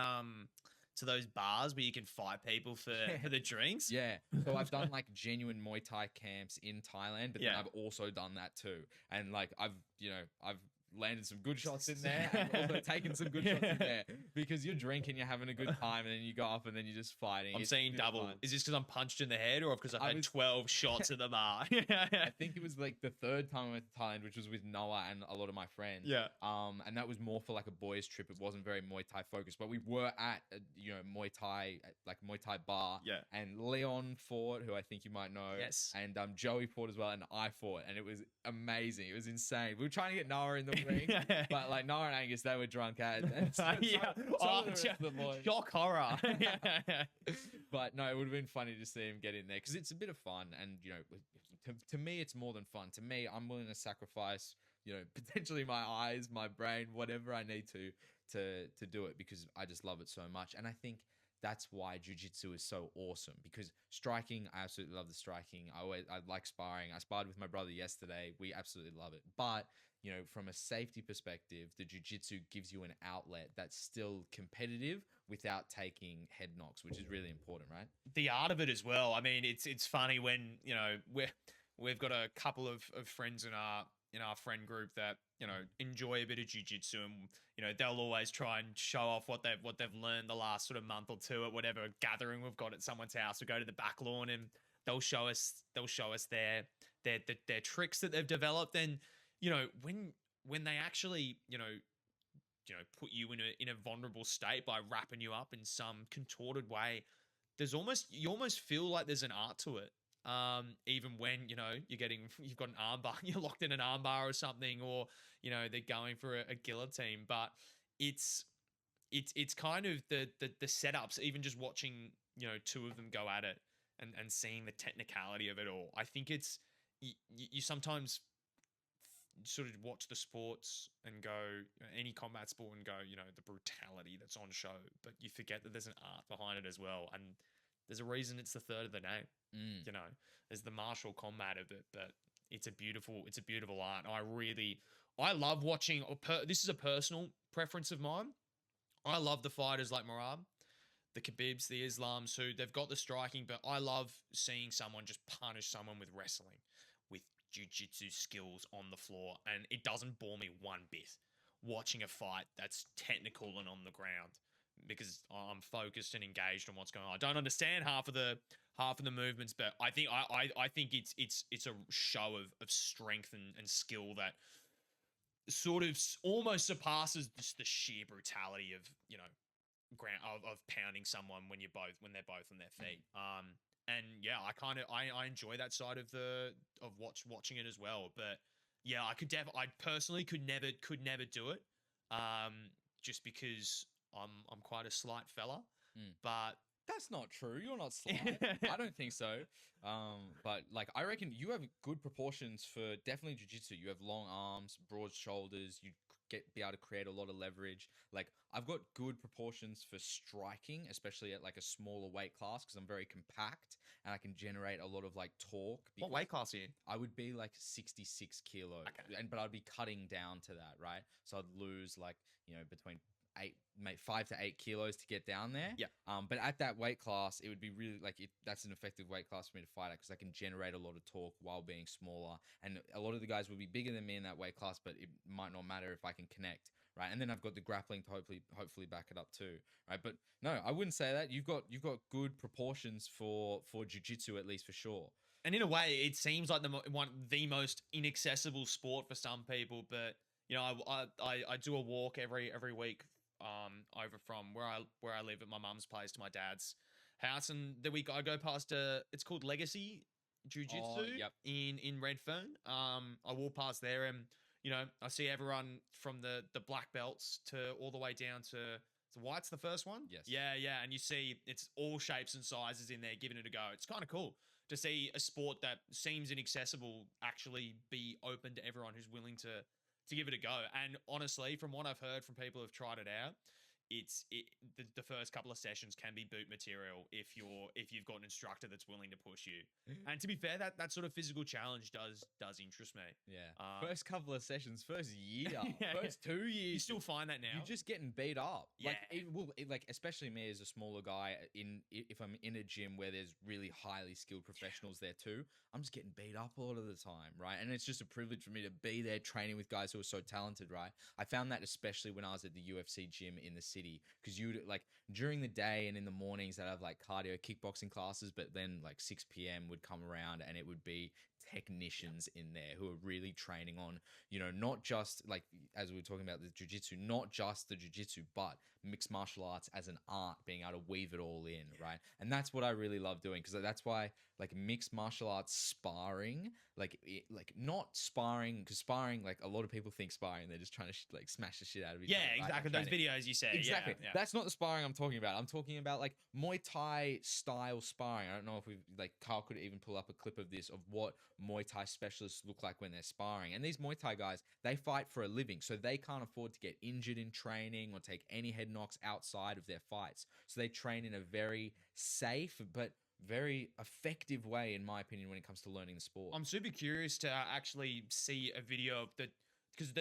to those bars where you can fight people for the drinks? Yeah. So I've done like genuine Muay Thai camps in Thailand, but then Yeah. I've also done that too. And like I've landed some good shots in there and also taken some good shots in there, because you're drinking, you're having a good time, and then you go off and then you're just fighting. I'm It's seeing really double. fun. Is this because I'm punched in the head, or because I've I had was- 12 shots at the bar? I think it was like the third time I went to Thailand, which was with Noah and a lot of my friends. Yeah. And that was more for like a boys' trip. It wasn't very Muay Thai focused, but we were at a, Muay Thai bar. Yeah. And Leon fought, who I think you might know. Yes. And Joey fought as well, and I fought, and it was amazing. It was insane. We were trying to get Noah in the ring, but like Noah and Angus, they were drunk as. Yeah. Some of the rest of the boys. Shock horror. But no, it would have been funny to see him get in there, because it's a bit of fun, and to me, it's more than fun. To me, I'm willing to sacrifice, potentially my eyes, my brain, whatever I need to do it, because I just love it so much. And I think that's why jiu-jitsu is so awesome, because striking, I absolutely love the striking. I like sparring. I sparred with my brother yesterday. We absolutely love it. But from a safety perspective, the jiu-jitsu gives you an outlet that's still competitive without taking head knocks, which is really important, right? The art of it as well. I mean, it's funny when we've got a couple of friends in our friend group that enjoy a bit of jiu-jitsu, and they'll always try and show off what they've learned the last sort of month or two at whatever gathering we've got at someone's house. We go to the back lawn and they'll show us their tricks that they've developed. And when they actually put you in a vulnerable state by wrapping you up in some contorted way, you almost feel like there's an art to it. Even when you've got an armbar, you're locked in an armbar or something, or they're going for a guillotine. But it's kind of the setups. Even just watching two of them go at it and seeing the technicality of it all. I think it's you sometimes sort of watch the sports and go any combat sport and go the brutality that's on show, but you forget that there's an art behind it as well, and there's a reason it's the third of the name. There's the martial combat of it, but it's a beautiful art. I love watching. This is a personal preference of mine. I love the fighters like Merab, the Khabibs, the Islams, who they've got the striking, but I love seeing someone just punish someone with wrestling, with jiu-jitsu skills on the floor, and it doesn't bore me one bit watching a fight that's technical and on the ground, because I'm focused and engaged on what's going on. I don't understand half of the movements, but I think it's a show of strength and skill that sort of almost surpasses just the sheer brutality of of pounding someone when they're both on their feet. And yeah, I enjoy that side of watching it as well. But yeah, I personally could never do it. Just because I'm quite a slight fella. But that's not true. You're not slight. I don't think so. But like, I reckon you have good proportions for definitely jiu-jitsu. You have long arms, broad shoulders. You be able to create a lot of leverage. Like, I've got good proportions for striking, especially at like a smaller weight class, because I'm very compact and I can generate a lot of like torque. What weight class are you? I would be like 66 kilos, okay. But I'd be cutting down to that, right? So I'd lose like between 5 to 8 kilos to get down there. Yeah. But at that weight class, it would be really that's an effective weight class for me to fight at, because I can generate a lot of torque while being smaller. And a lot of the guys will be bigger than me in that weight class, but it might not matter if I can connect, right? And then I've got the grappling to hopefully back it up too, right? But no, I wouldn't say that. You've got good proportions for jiu-jitsu, at least for sure. And in a way, it seems like the most inaccessible sport for some people. But I do a walk every week over from where I live at my mum's place to my dad's house, and the week I go past it's called Legacy Jiu-Jitsu in Redfern. I walk past there, and I see everyone from the black belts to all the way down to white's the first one. Yes. Yeah, and you see it's all shapes and sizes in there giving it a go. It's kind of cool to see a sport that seems inaccessible actually be open to everyone who's willing to give it a go. And honestly, from what I've heard from people who've tried it out, the first couple of sessions can be boot material if you've got an instructor that's willing to push you. And to be fair, that sort of physical challenge does interest me. Yeah. First couple of sessions, first year, first 2 years. You still find that now? You're just getting beat up. Yeah. Like especially me as a smaller guy, if I'm in a gym where there's really highly skilled professionals there too, I'm just getting beat up a lot of the time, right? And it's just a privilege for me to be there training with guys who are so talented, right? I found that especially when I was at the UFC gym in the city, because you like during the day and in the mornings that have like cardio kickboxing classes, but then like 6 p.m. would come around and it would be technicians in there who are really training on, not just like, as we were talking about the jiu-jitsu, not just the jiu-jitsu, but mixed martial arts as an art, being able to weave it all in, right? And that's what I really love doing, because that's why like mixed martial arts sparring, like not sparring, because sparring, like a lot of people think sparring, they're just trying to like smash the shit out of each other. Yeah, exactly. Those videos you said. Exactly. Yeah. That's not the sparring I'm talking about. I'm talking about like Muay Thai style sparring. I don't know if Carl could even pull up a clip of this, of what Muay Thai specialists look like when they're sparring. And these Muay Thai guys, they fight for a living, so they can't afford to get injured in training or take any head knocks outside of their fights. So they train in a very safe but very effective way, in my opinion, when it comes to learning the sport. I'm super curious to actually see a video of because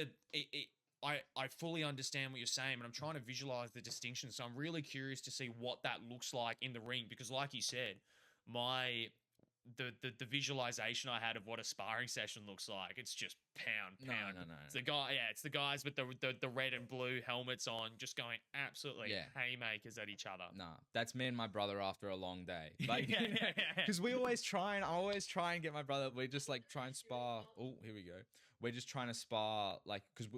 I fully understand what you're saying, but I'm trying to visualize the distinction. So I'm really curious to see what that looks like in the ring, because like you said, the visualization I had of what a sparring session looks like, it's just pound. No. It's the guys with the red and blue helmets on, just going absolutely haymakers at each other. Nah, that's me and my brother after a long day. Like, because I always try and get my brother. We just like try and spar. Oh, here we go. We're just trying to spar, like, because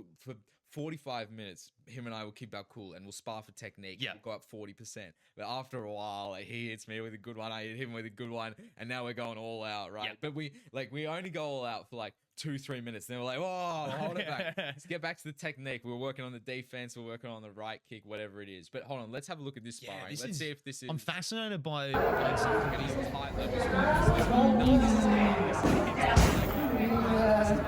45 minutes, him and I will keep our cool and we'll spar for technique. Yeah. We'll go up 40%. But after a while, like, he hits me with a good one, I hit him with a good one, and now we're going all out, right? Yeah. But we only go all out for like 2-3 minutes. Then we're like, whoa, hold it back. Let's get back to the technique. We're working on the defense. We're working on the right kick, whatever it is. But hold on, let's have a look at this Yeah, sparring. this Let's is- see if this is. I'm fascinated by something Look at that these tight level sparring. No, this is hard. This is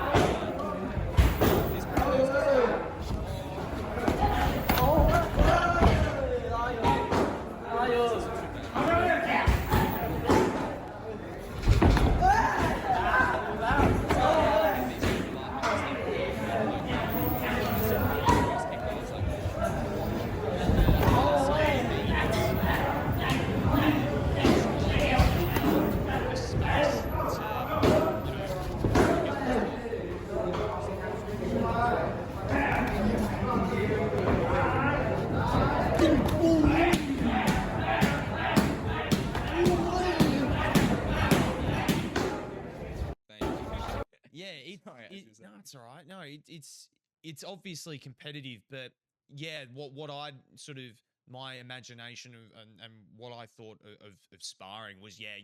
Yeah, Sorry, I was no, it's all right. No, it's obviously competitive, but yeah, what I sort of my imagination and what I thought of sparring was, yeah,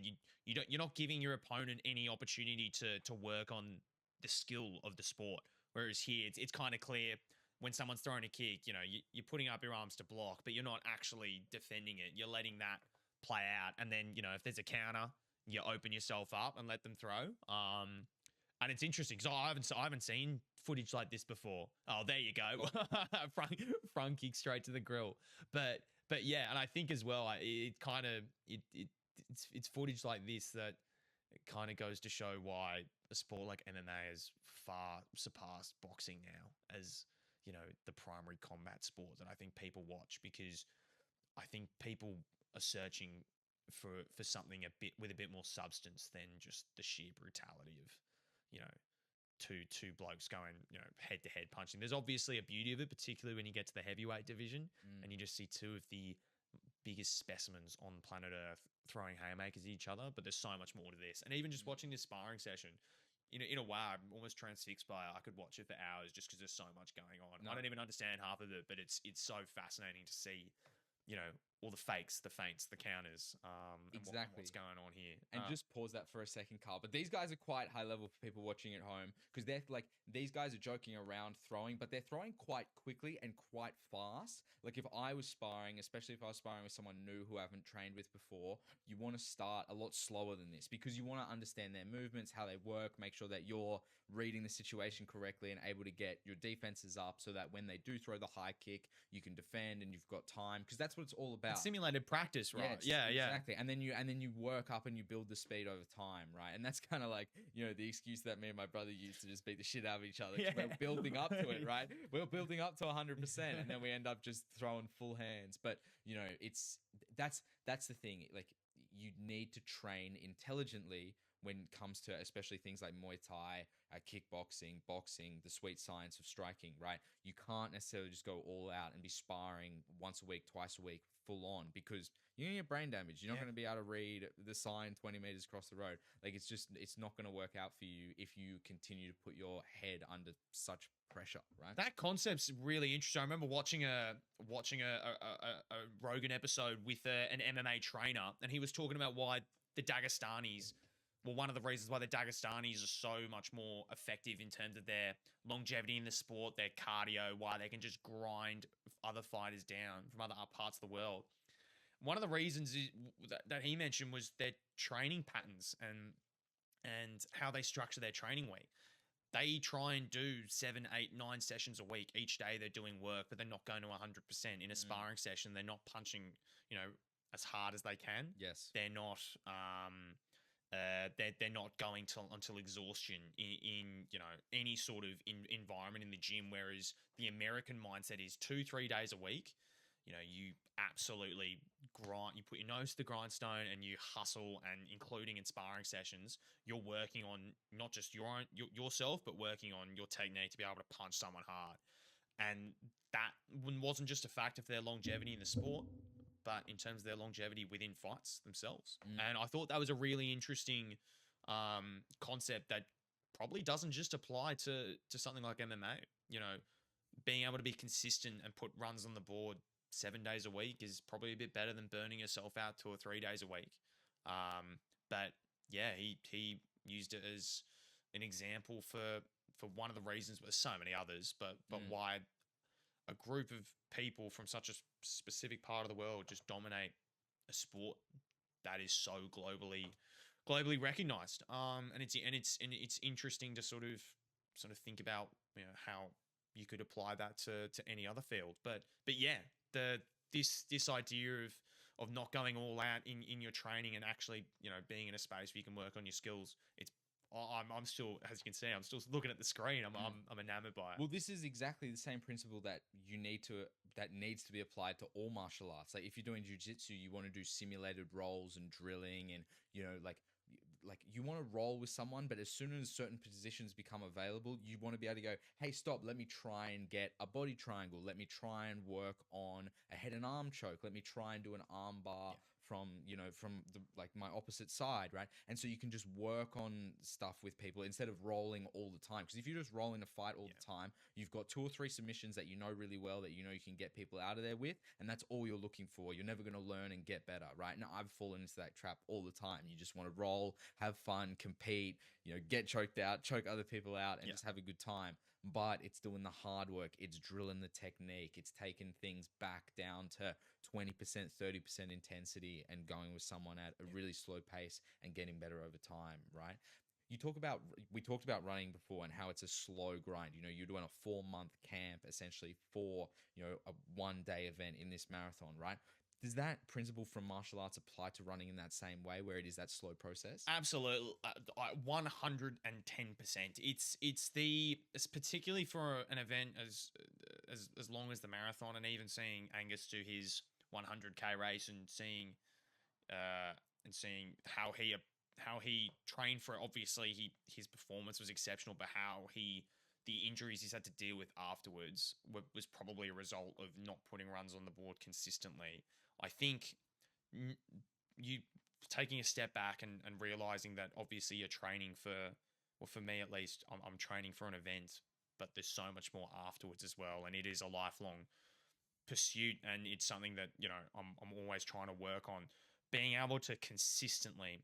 you're not giving your opponent any opportunity to work on the skill of the sport. Whereas here, it's kind of clear when someone's throwing a kick, you're putting up your arms to block, but you're not actually defending it. You're letting that play out, and then if there's a counter, you open yourself up and let them throw. And it's interesting because I haven't seen footage like this before. Oh, there you go, front kick straight to the grill. But yeah, and I think as well, it's footage like this that it kind of goes to show why a sport like MMA has far surpassed boxing now as the primary combat sport that I think people watch, because I think people are searching for something with a bit more substance than just the sheer brutality of two blokes going head to head punching. There's obviously a beauty of it, particularly when you get to the heavyweight division and you just see two of the biggest specimens on planet Earth throwing haymakers at each other. But there's so much more to this, and even just watching this sparring session, in a way, I'm almost transfixed by it. I could watch it for hours just because there's so much going on. I don't even understand half of it, but it's so fascinating to see all the fakes, the feints, the counters, Exactly. what's going on here. And just pause that for a second, Carl. But these guys are quite high level for people watching at home, because they're like, these guys are joking around throwing, but they're throwing quite quickly and quite fast. Like, if I was sparring, especially if I was sparring with someone new who I haven't trained with before, you want to start a lot slower than this, because you want to understand their movements, how they work, make sure that you're reading the situation correctly and able to get your defenses up so that when they do throw the high kick, you can defend and you've got time, because that's what it's all about. It's simulated practice, right? Yeah, exactly. And then you work up and you build the speed over time, right? And that's kind of like the excuse that me and my brother used to just beat the shit out of each other. Yeah. We're building up to it, right? We're building up to 100%, and then we end up just throwing full hands. But that's the thing. Like, you need to train intelligently when it comes to especially things like Muay Thai, kickboxing, boxing, the sweet science of striking, right? You can't necessarily just go all out and be sparring once a week, twice a week, full on, because you're going to get brain damage. You're not going to be able to read the sign 20 meters across the road. Like, it's not going to work out for you if you continue to put your head under such pressure, right? That concept's really interesting. I remember watching a Rogan episode with an MMA trainer, and he was talking about why the Dagestanis, well, one of the reasons why the Dagestanis are so much more effective in terms of their longevity in the sport, their cardio, why they can just grind other fighters down from other parts of the world. One of the reasons that he mentioned was their training patterns and how they structure their training week. They try and do 7, 8, 9 sessions a week. Each day they're doing work, but they're not going to 100%. In a sparring session, they're not punching, as hard as they can. Yes. They're not they're not going until exhaustion in any sort of environment in the gym. Whereas the American mindset is 2-3 days a week. You absolutely grind. You put your nose to the grindstone and you hustle. And including in sparring sessions, you're working on not just yourself, but working on your technique to be able to punch someone hard. And that wasn't just a factor for their longevity in the sport, but in terms of their longevity within fights themselves. And I thought that was a really interesting concept that probably doesn't just apply to something like MMA. being able to be consistent and put runs on the board 7 days a week is probably a bit better than burning yourself out 2 or 3 days a week. But yeah, he used it as an example for one of the reasons. But there's so many others, but why a group of people from such a specific part of the world just dominate a sport that is so globally recognized. And it's interesting to sort of think about, how you could apply that to any other field. But yeah, this idea of not going all out in your training and actually, being in a space where you can work on your skills. I'm still, as you can see, I'm still looking at the screen. I'm enamored by it. Well, this is exactly the same principle that needs to be applied to all martial arts. Like if you're doing jiu-jitsu, you want to do simulated rolls and drilling, and like you want to roll with someone, but as soon as certain positions become available, you want to be able to go, hey, stop, let me try and get a body triangle. Let me try and work on a head and arm choke. Let me try and do an arm bar from the my opposite side, right? And so you can just work on stuff with people instead of rolling all the time. Because if you just roll in a fight all the time, you've got 2 or 3 submissions that you know really well, that you can get people out of there with, and that's all you're looking for. You're never going to learn and get better, right? Now I've fallen into that trap all the time. You just want to roll, have fun, compete, get choked out, choke other people out, and just have a good time. But it's doing the hard work. It's drilling the technique. It's taking things back down to 20%, 30% intensity and going with someone at a really slow pace and getting better over time, right? We talked about running before and how it's a slow grind. You're doing a 4-month camp essentially for, a 1-day event in this marathon, right? Does that principle from martial arts apply to running in that same way, where it is that slow process? Absolutely, 110%. It's particularly for an event as long as the marathon, and even seeing Angus do his 100K race and seeing how he trained for it. Obviously, his performance was exceptional, but the injuries he's had to deal with afterwards was probably a result of not putting runs on the board consistently. I think you taking a step back and realizing that obviously you're training for me at least, I'm training for an event, but there's so much more afterwards as well. And it is a lifelong pursuit. And it's something that, I'm always trying to work on, being able to consistently,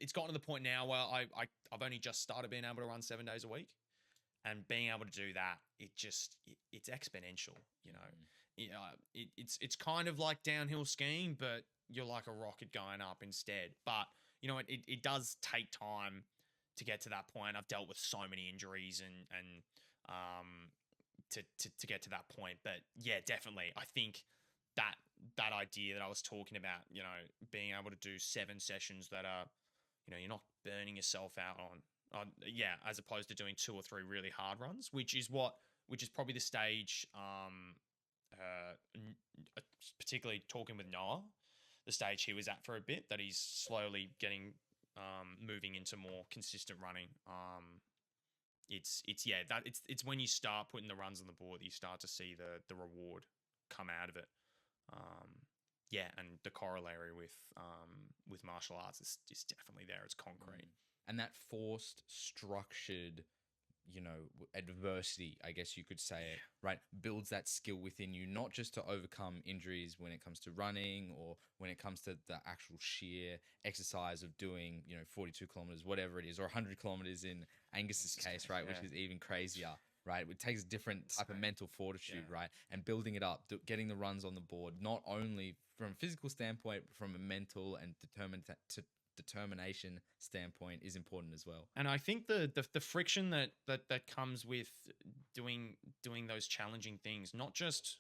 it's gotten to the point now where I've only just started being able to run 7 days a week, and being able to do that, it's exponential. It's kind of like downhill skiing, but you're like a rocket going up instead. But it does take time to get to that point. I've dealt with so many injuries and to get to that point. But yeah, definitely, I think that idea that I was talking about, being able to do 7 sessions that are, you're not burning yourself out on, as opposed to doing 2 or 3 really hard runs, which is probably the stage, particularly talking with Noah, the stage he was at for a bit, that he's slowly getting, moving into more consistent running. It's when you start putting the runs on the board that you start to see the reward come out of it. And the corollary with martial arts is definitely there. It's concrete. And that forced, structured, adversity, I guess you could say it, right, builds that skill within you, not just to overcome injuries when it comes to running or when it comes to the actual sheer exercise of doing, 42 kilometers, whatever it is, or 100 kilometers in Angus's case, right, which is even crazier. Right, it takes a different type of mental fortitude, right, and building it up, getting the runs on the board, not only from a physical standpoint, but from a mental and determination standpoint is important as well. And I think the friction that comes with doing those challenging things, not just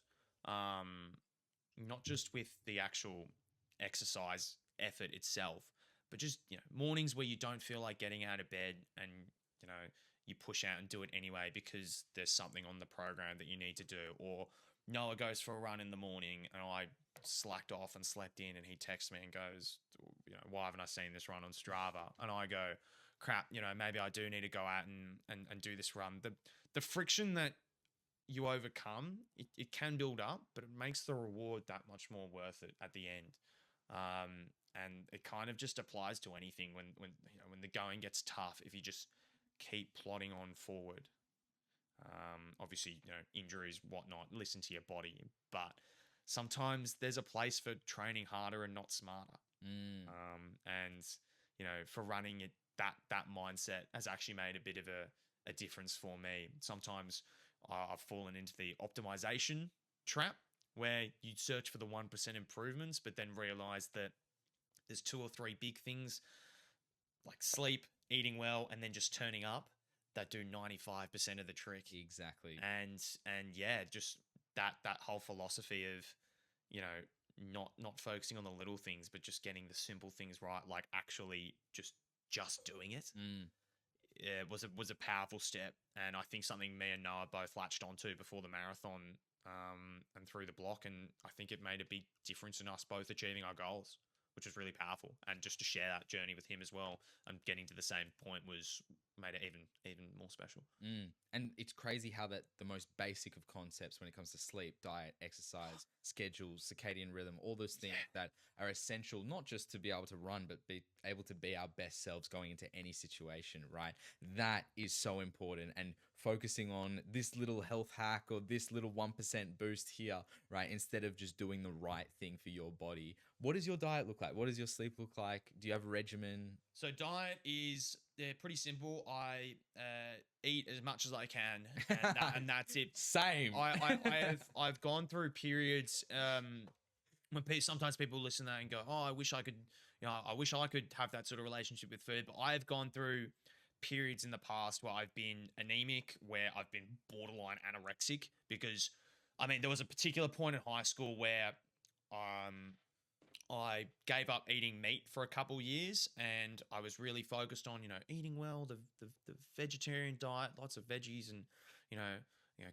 with the actual exercise effort itself, but just mornings where you don't feel like getting out of bed and you push out and do it anyway because there's something on the program that you need to do. Or Noah goes for a run in the morning and I slacked off and slept in, and he texts me and goes, why haven't I seen this run on Strava? And I go, crap, maybe I do need to go out and do this run. The friction that you overcome, it can build up, but it makes the reward that much more worth it at the end. And it kind of just applies to anything when the going gets tough. If you just keep plodding on forward. Obviously, injuries, whatnot, listen to your body. But sometimes there's a place for training harder and not smarter. Mm. And, for running it, that mindset has actually made a bit of a difference for me. Sometimes I've fallen into the optimization trap where you search for the 1% improvements, but then realize that there's 2 or 3 big things like sleep, eating well, and then just turning up that do 95% of the trick. Exactly. And yeah, just that whole philosophy of, not focusing on the little things, but just getting the simple things right, like actually just doing it. Yeah, was a powerful step, and I think something me and Noah both latched onto before the marathon, and through the block, and I think it made a big difference in us both achieving our goals, which was really powerful. And just to share that journey with him as well, and getting to the same point made it even more special. And it's crazy how that the most basic of concepts when it comes to sleep, diet, exercise, schedules, circadian rhythm, all those things that are essential, not just to be able to run, but be able to be our best selves going into any situation, right? That is so important. And focusing on this little health hack or this little 1% boost here, right? Instead of just doing the right thing for your body. What does your diet look like? What does your sleep look like? Do you have a regimen? So diet is pretty simple. I eat as much as I can, and that's it. Same. I've gone through periods when sometimes people listen to that and go, "Oh, I wish I could, I wish I could have that sort of relationship with food." But I've gone through periods in the past where I've been anemic, where I've been borderline anorexic, because there was a particular point in high school where I gave up eating meat for a couple years, and I was really focused on, eating well, the vegetarian diet, lots of veggies, and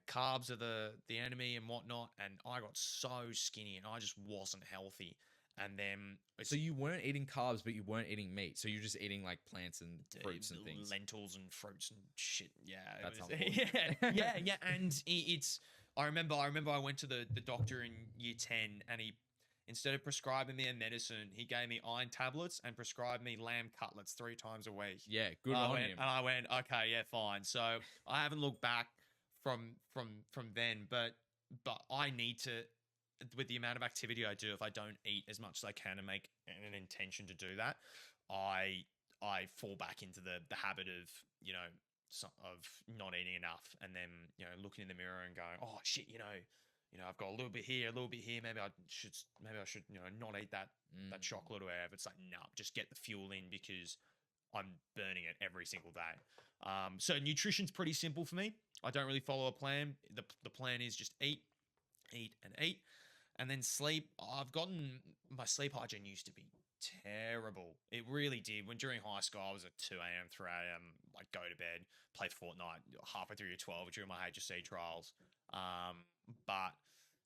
carbs are the enemy and whatnot. And I got so skinny, and I just wasn't healthy. And then so you weren't eating carbs, but you weren't eating meat. So you're just eating like plants and fruits and things, lentils and fruits and shit. Yeah, that's yeah. And I remember I went to the doctor in year 10, and he, instead of prescribing me a medicine, he gave me iron tablets and prescribed me lamb cutlets 3 times a week. Yeah, good on him. And I went, okay, yeah, fine. So I haven't looked back from then, but I need to, with the amount of activity I do, if I don't eat as much as I can and make an intention to do that, I fall back into the habit of, of not eating enough, and then, looking in the mirror and going, oh shit, I've got a little bit here, maybe I should, not eat that chocolate or whatever. It's like, no, just get the fuel in, because I'm burning it every single day. So nutrition's pretty simple for me. I don't really follow a plan. The plan is just eat, and eat. And then sleep. My sleep hygiene used to be terrible. It really did. When during high school, I was at 2 a.m., 3 a.m., like go to bed, play Fortnite halfway through year 12 during my HSC trials. But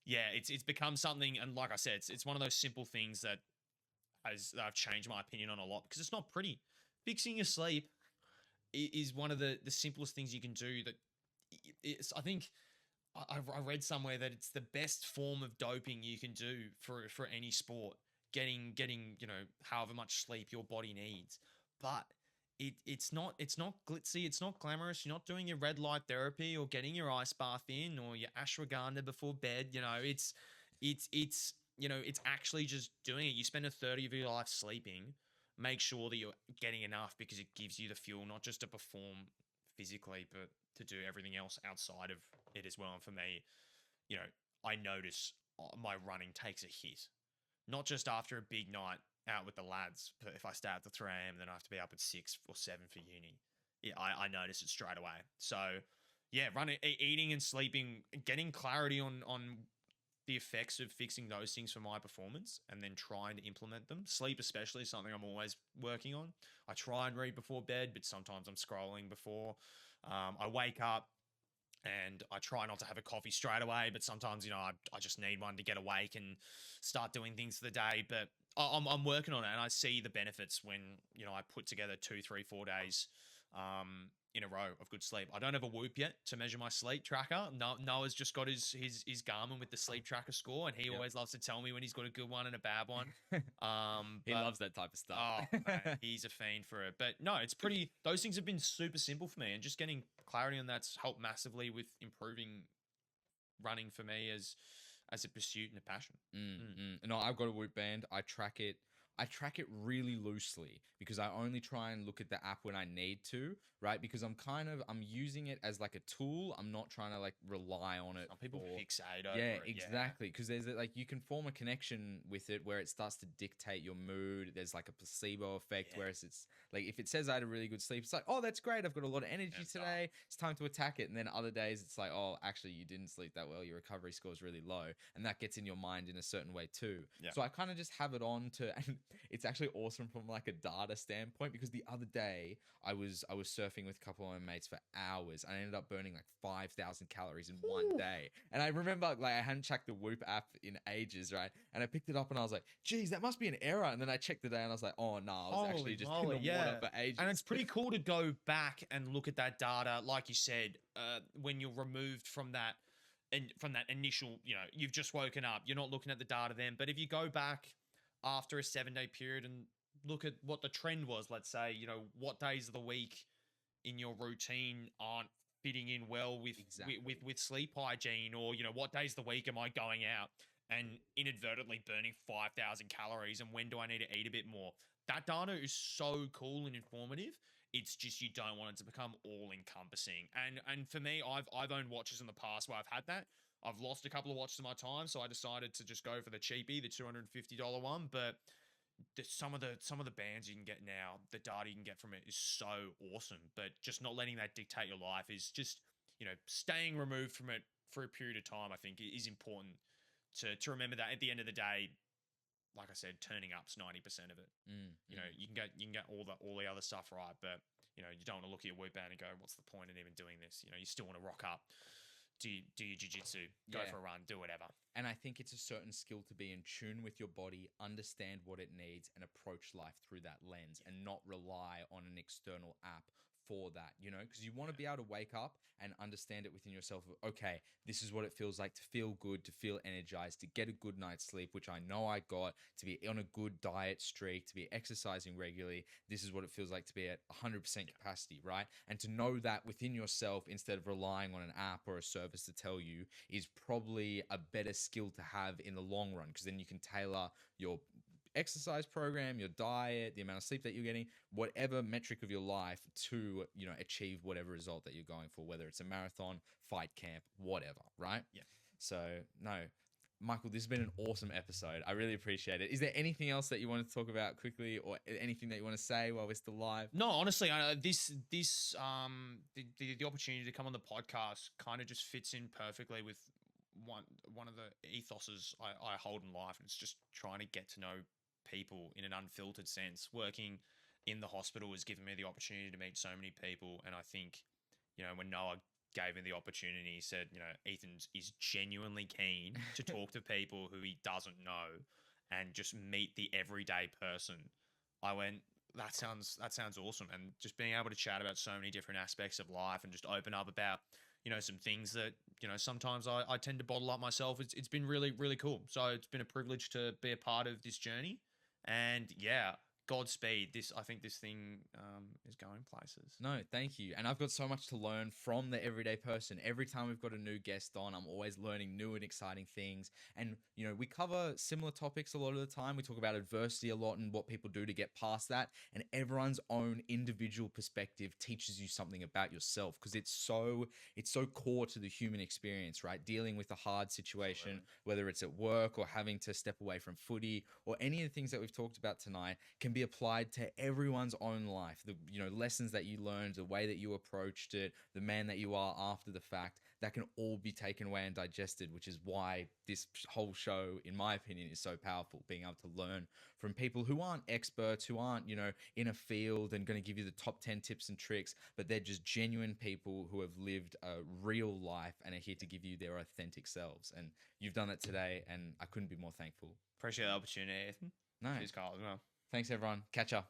yeah, it's become something, and like I said, it's one of those simple things that I've changed my opinion on a lot, because it's not pretty. Fixing your sleep is one of the simplest things you can do. That I think I read somewhere that it's the best form of doping you can do for any sport. Getting however much sleep your body needs, but it's not glitzy, it's not glamorous. You're not doing your red light therapy or getting your ice bath in or your ashwagandha before bed. It's actually just doing it. You spend a third of your life sleeping. Make sure that you're getting enough, because it gives you the fuel not just to perform physically, but to do everything else outside of it as well. And for me, I notice my running takes a hit, not just after a big night out with the lads, but if I stay up to 3 a.m., then I have to be up at 6 or 7 for uni. Yeah, I notice it straight away. So yeah, running, eating and sleeping, getting clarity on the effects of fixing those things for my performance, and then trying to implement them. Sleep especially is something I'm always working on. I try and read before bed, but sometimes I'm scrolling before. I wake up and I try not to have a coffee straight away, but sometimes, I just need one to get awake and start doing things for the day. But I'm working on it, and I see the benefits when, I put together 2, 3, 4 days, in a row of good sleep. I don't have a Whoop yet to measure my sleep tracker. No, Noah's just got his Garmin with the sleep tracker score, and he Yep. always loves to tell me when he's got a good one and a bad one. He But loves that type of stuff. oh, man, he's a fiend for it. But no, it's pretty. Those things have been super simple for me, and just getting clarity on that's helped massively with improving running for me as a pursuit and a passion. No, I've got a Whoop band. I track it. I track it really loosely because I only try and look at the app when I need to, right? Because I'm using it as like a tool. I'm not trying to like rely on it. Some people for- fixate over yeah, it. exactly. Because there's like you can form a connection with it where it starts to dictate your mood. There's like a placebo effect, Yeah. whereas it's like if it says I had a really good sleep, it's like, oh, that's great. I've got a lot of energy it's today. It's time to attack it. And then other days it's like, oh, actually you didn't sleep that well. Your recovery score is really low, and that gets in your mind in a certain way too. Yeah. So I kind of just have it on to, and it's actually awesome from like a data standpoint because the other day I was surfing with a couple of my mates for hours. I ended up burning like 5,000 calories in one day. And I remember like I hadn't checked the Whoop app in ages, right? And I picked it up and I was like, geez, that must be an error. And then I checked the day and I was like, oh no, I was actually Holy just moly, in the water for ages. And it's pretty cool to go back and look at that data, like you said, when you're removed from that. And from that initial, you've just woken up, you're not looking at the data then. But if you go back after a 7-day period and look at what the trend was, let's say, what days of the week in your routine aren't fitting in well with Exactly. with sleep hygiene, or what days of the week am I going out and inadvertently burning 5,000 calories, and when do I need to eat a bit more? That data is so cool and informative. It's just you don't want it to become all encompassing. And for me, I've owned watches in the past where I've had that. I've lost a couple of watches in my time, so I decided to just go for the cheapie, the $250 one. But some of the bands you can get now, the data you can get from it is so awesome. But just not letting that dictate your life is just staying removed from it for a period of time. I think is important to remember that at the end of the day, like I said, turning up's 90% of it. You can get all the other stuff right, but you don't want to look at your Whoop band and go, what's the point in even doing this? You still want to rock up, do your jiu-jitsu, go Yeah. for a run, do whatever. And I think it's a certain skill to be in tune with your body, understand what it needs, and approach life through that lens and not rely on an external app for that, because you want to be able to wake up and understand it within yourself. Okay, this is what it feels like to feel good, to feel energized, to get a good night's sleep, which I know I got, to be on a good diet streak, to be exercising regularly. This is what it feels like to be at 100% capacity, right? And to know that within yourself instead of relying on an app or a service to tell you is probably a better skill to have in the long run, because then you can tailor your exercise program, your diet, the amount of sleep that you're getting, whatever metric of your life to, achieve whatever result that you're going for, whether it's a marathon, fight camp, whatever, right? Yeah. So, no, Michael, this has been an awesome episode. I really appreciate it. Is there anything else that you want to talk about quickly, or anything that you want to say while we're still live? No, honestly, the opportunity to come on the podcast kind of just fits in perfectly with one of the ethoses I hold in life, and it's just trying to get to know people in an unfiltered sense. Working in the hospital has given me the opportunity to meet so many people, and I think, when Noah gave me the opportunity, he said, Ethan is genuinely keen to talk to people who he doesn't know and just meet the everyday person. I went, that sounds awesome. And just being able to chat about so many different aspects of life and just open up about, some things that, sometimes I tend to bottle up myself. It's been really, really cool. So it's been a privilege to be a part of this journey. And yeah, Godspeed. I think this thing is going places. No, thank you. And I've got so much to learn from the everyday person. Every time we've got a new guest on, I'm always learning new and exciting things. And, we cover similar topics a lot of the time. We talk about adversity a lot and what people do to get past that. And everyone's own individual perspective teaches you something about yourself, because it's so core to the human experience, right? Dealing with a hard situation, Absolutely. whether it's at work or having to step away from footy or any of the things that we've talked about tonight, can be applied to everyone's own life. The lessons that you learned, the way that you approached it, the man that you are after the fact, that can all be taken away and digested, which is why this whole show, in my opinion, is so powerful. Being able to learn from people who aren't experts, who aren't, in a field and going to give you the top 10 tips and tricks, but they're just genuine people who have lived a real life and are here to give you their authentic selves. And you've done that today, and I couldn't be more thankful. Appreciate the opportunity, Ethan. No. Cheers, Carl, as well. Thanks, everyone. Catch ya.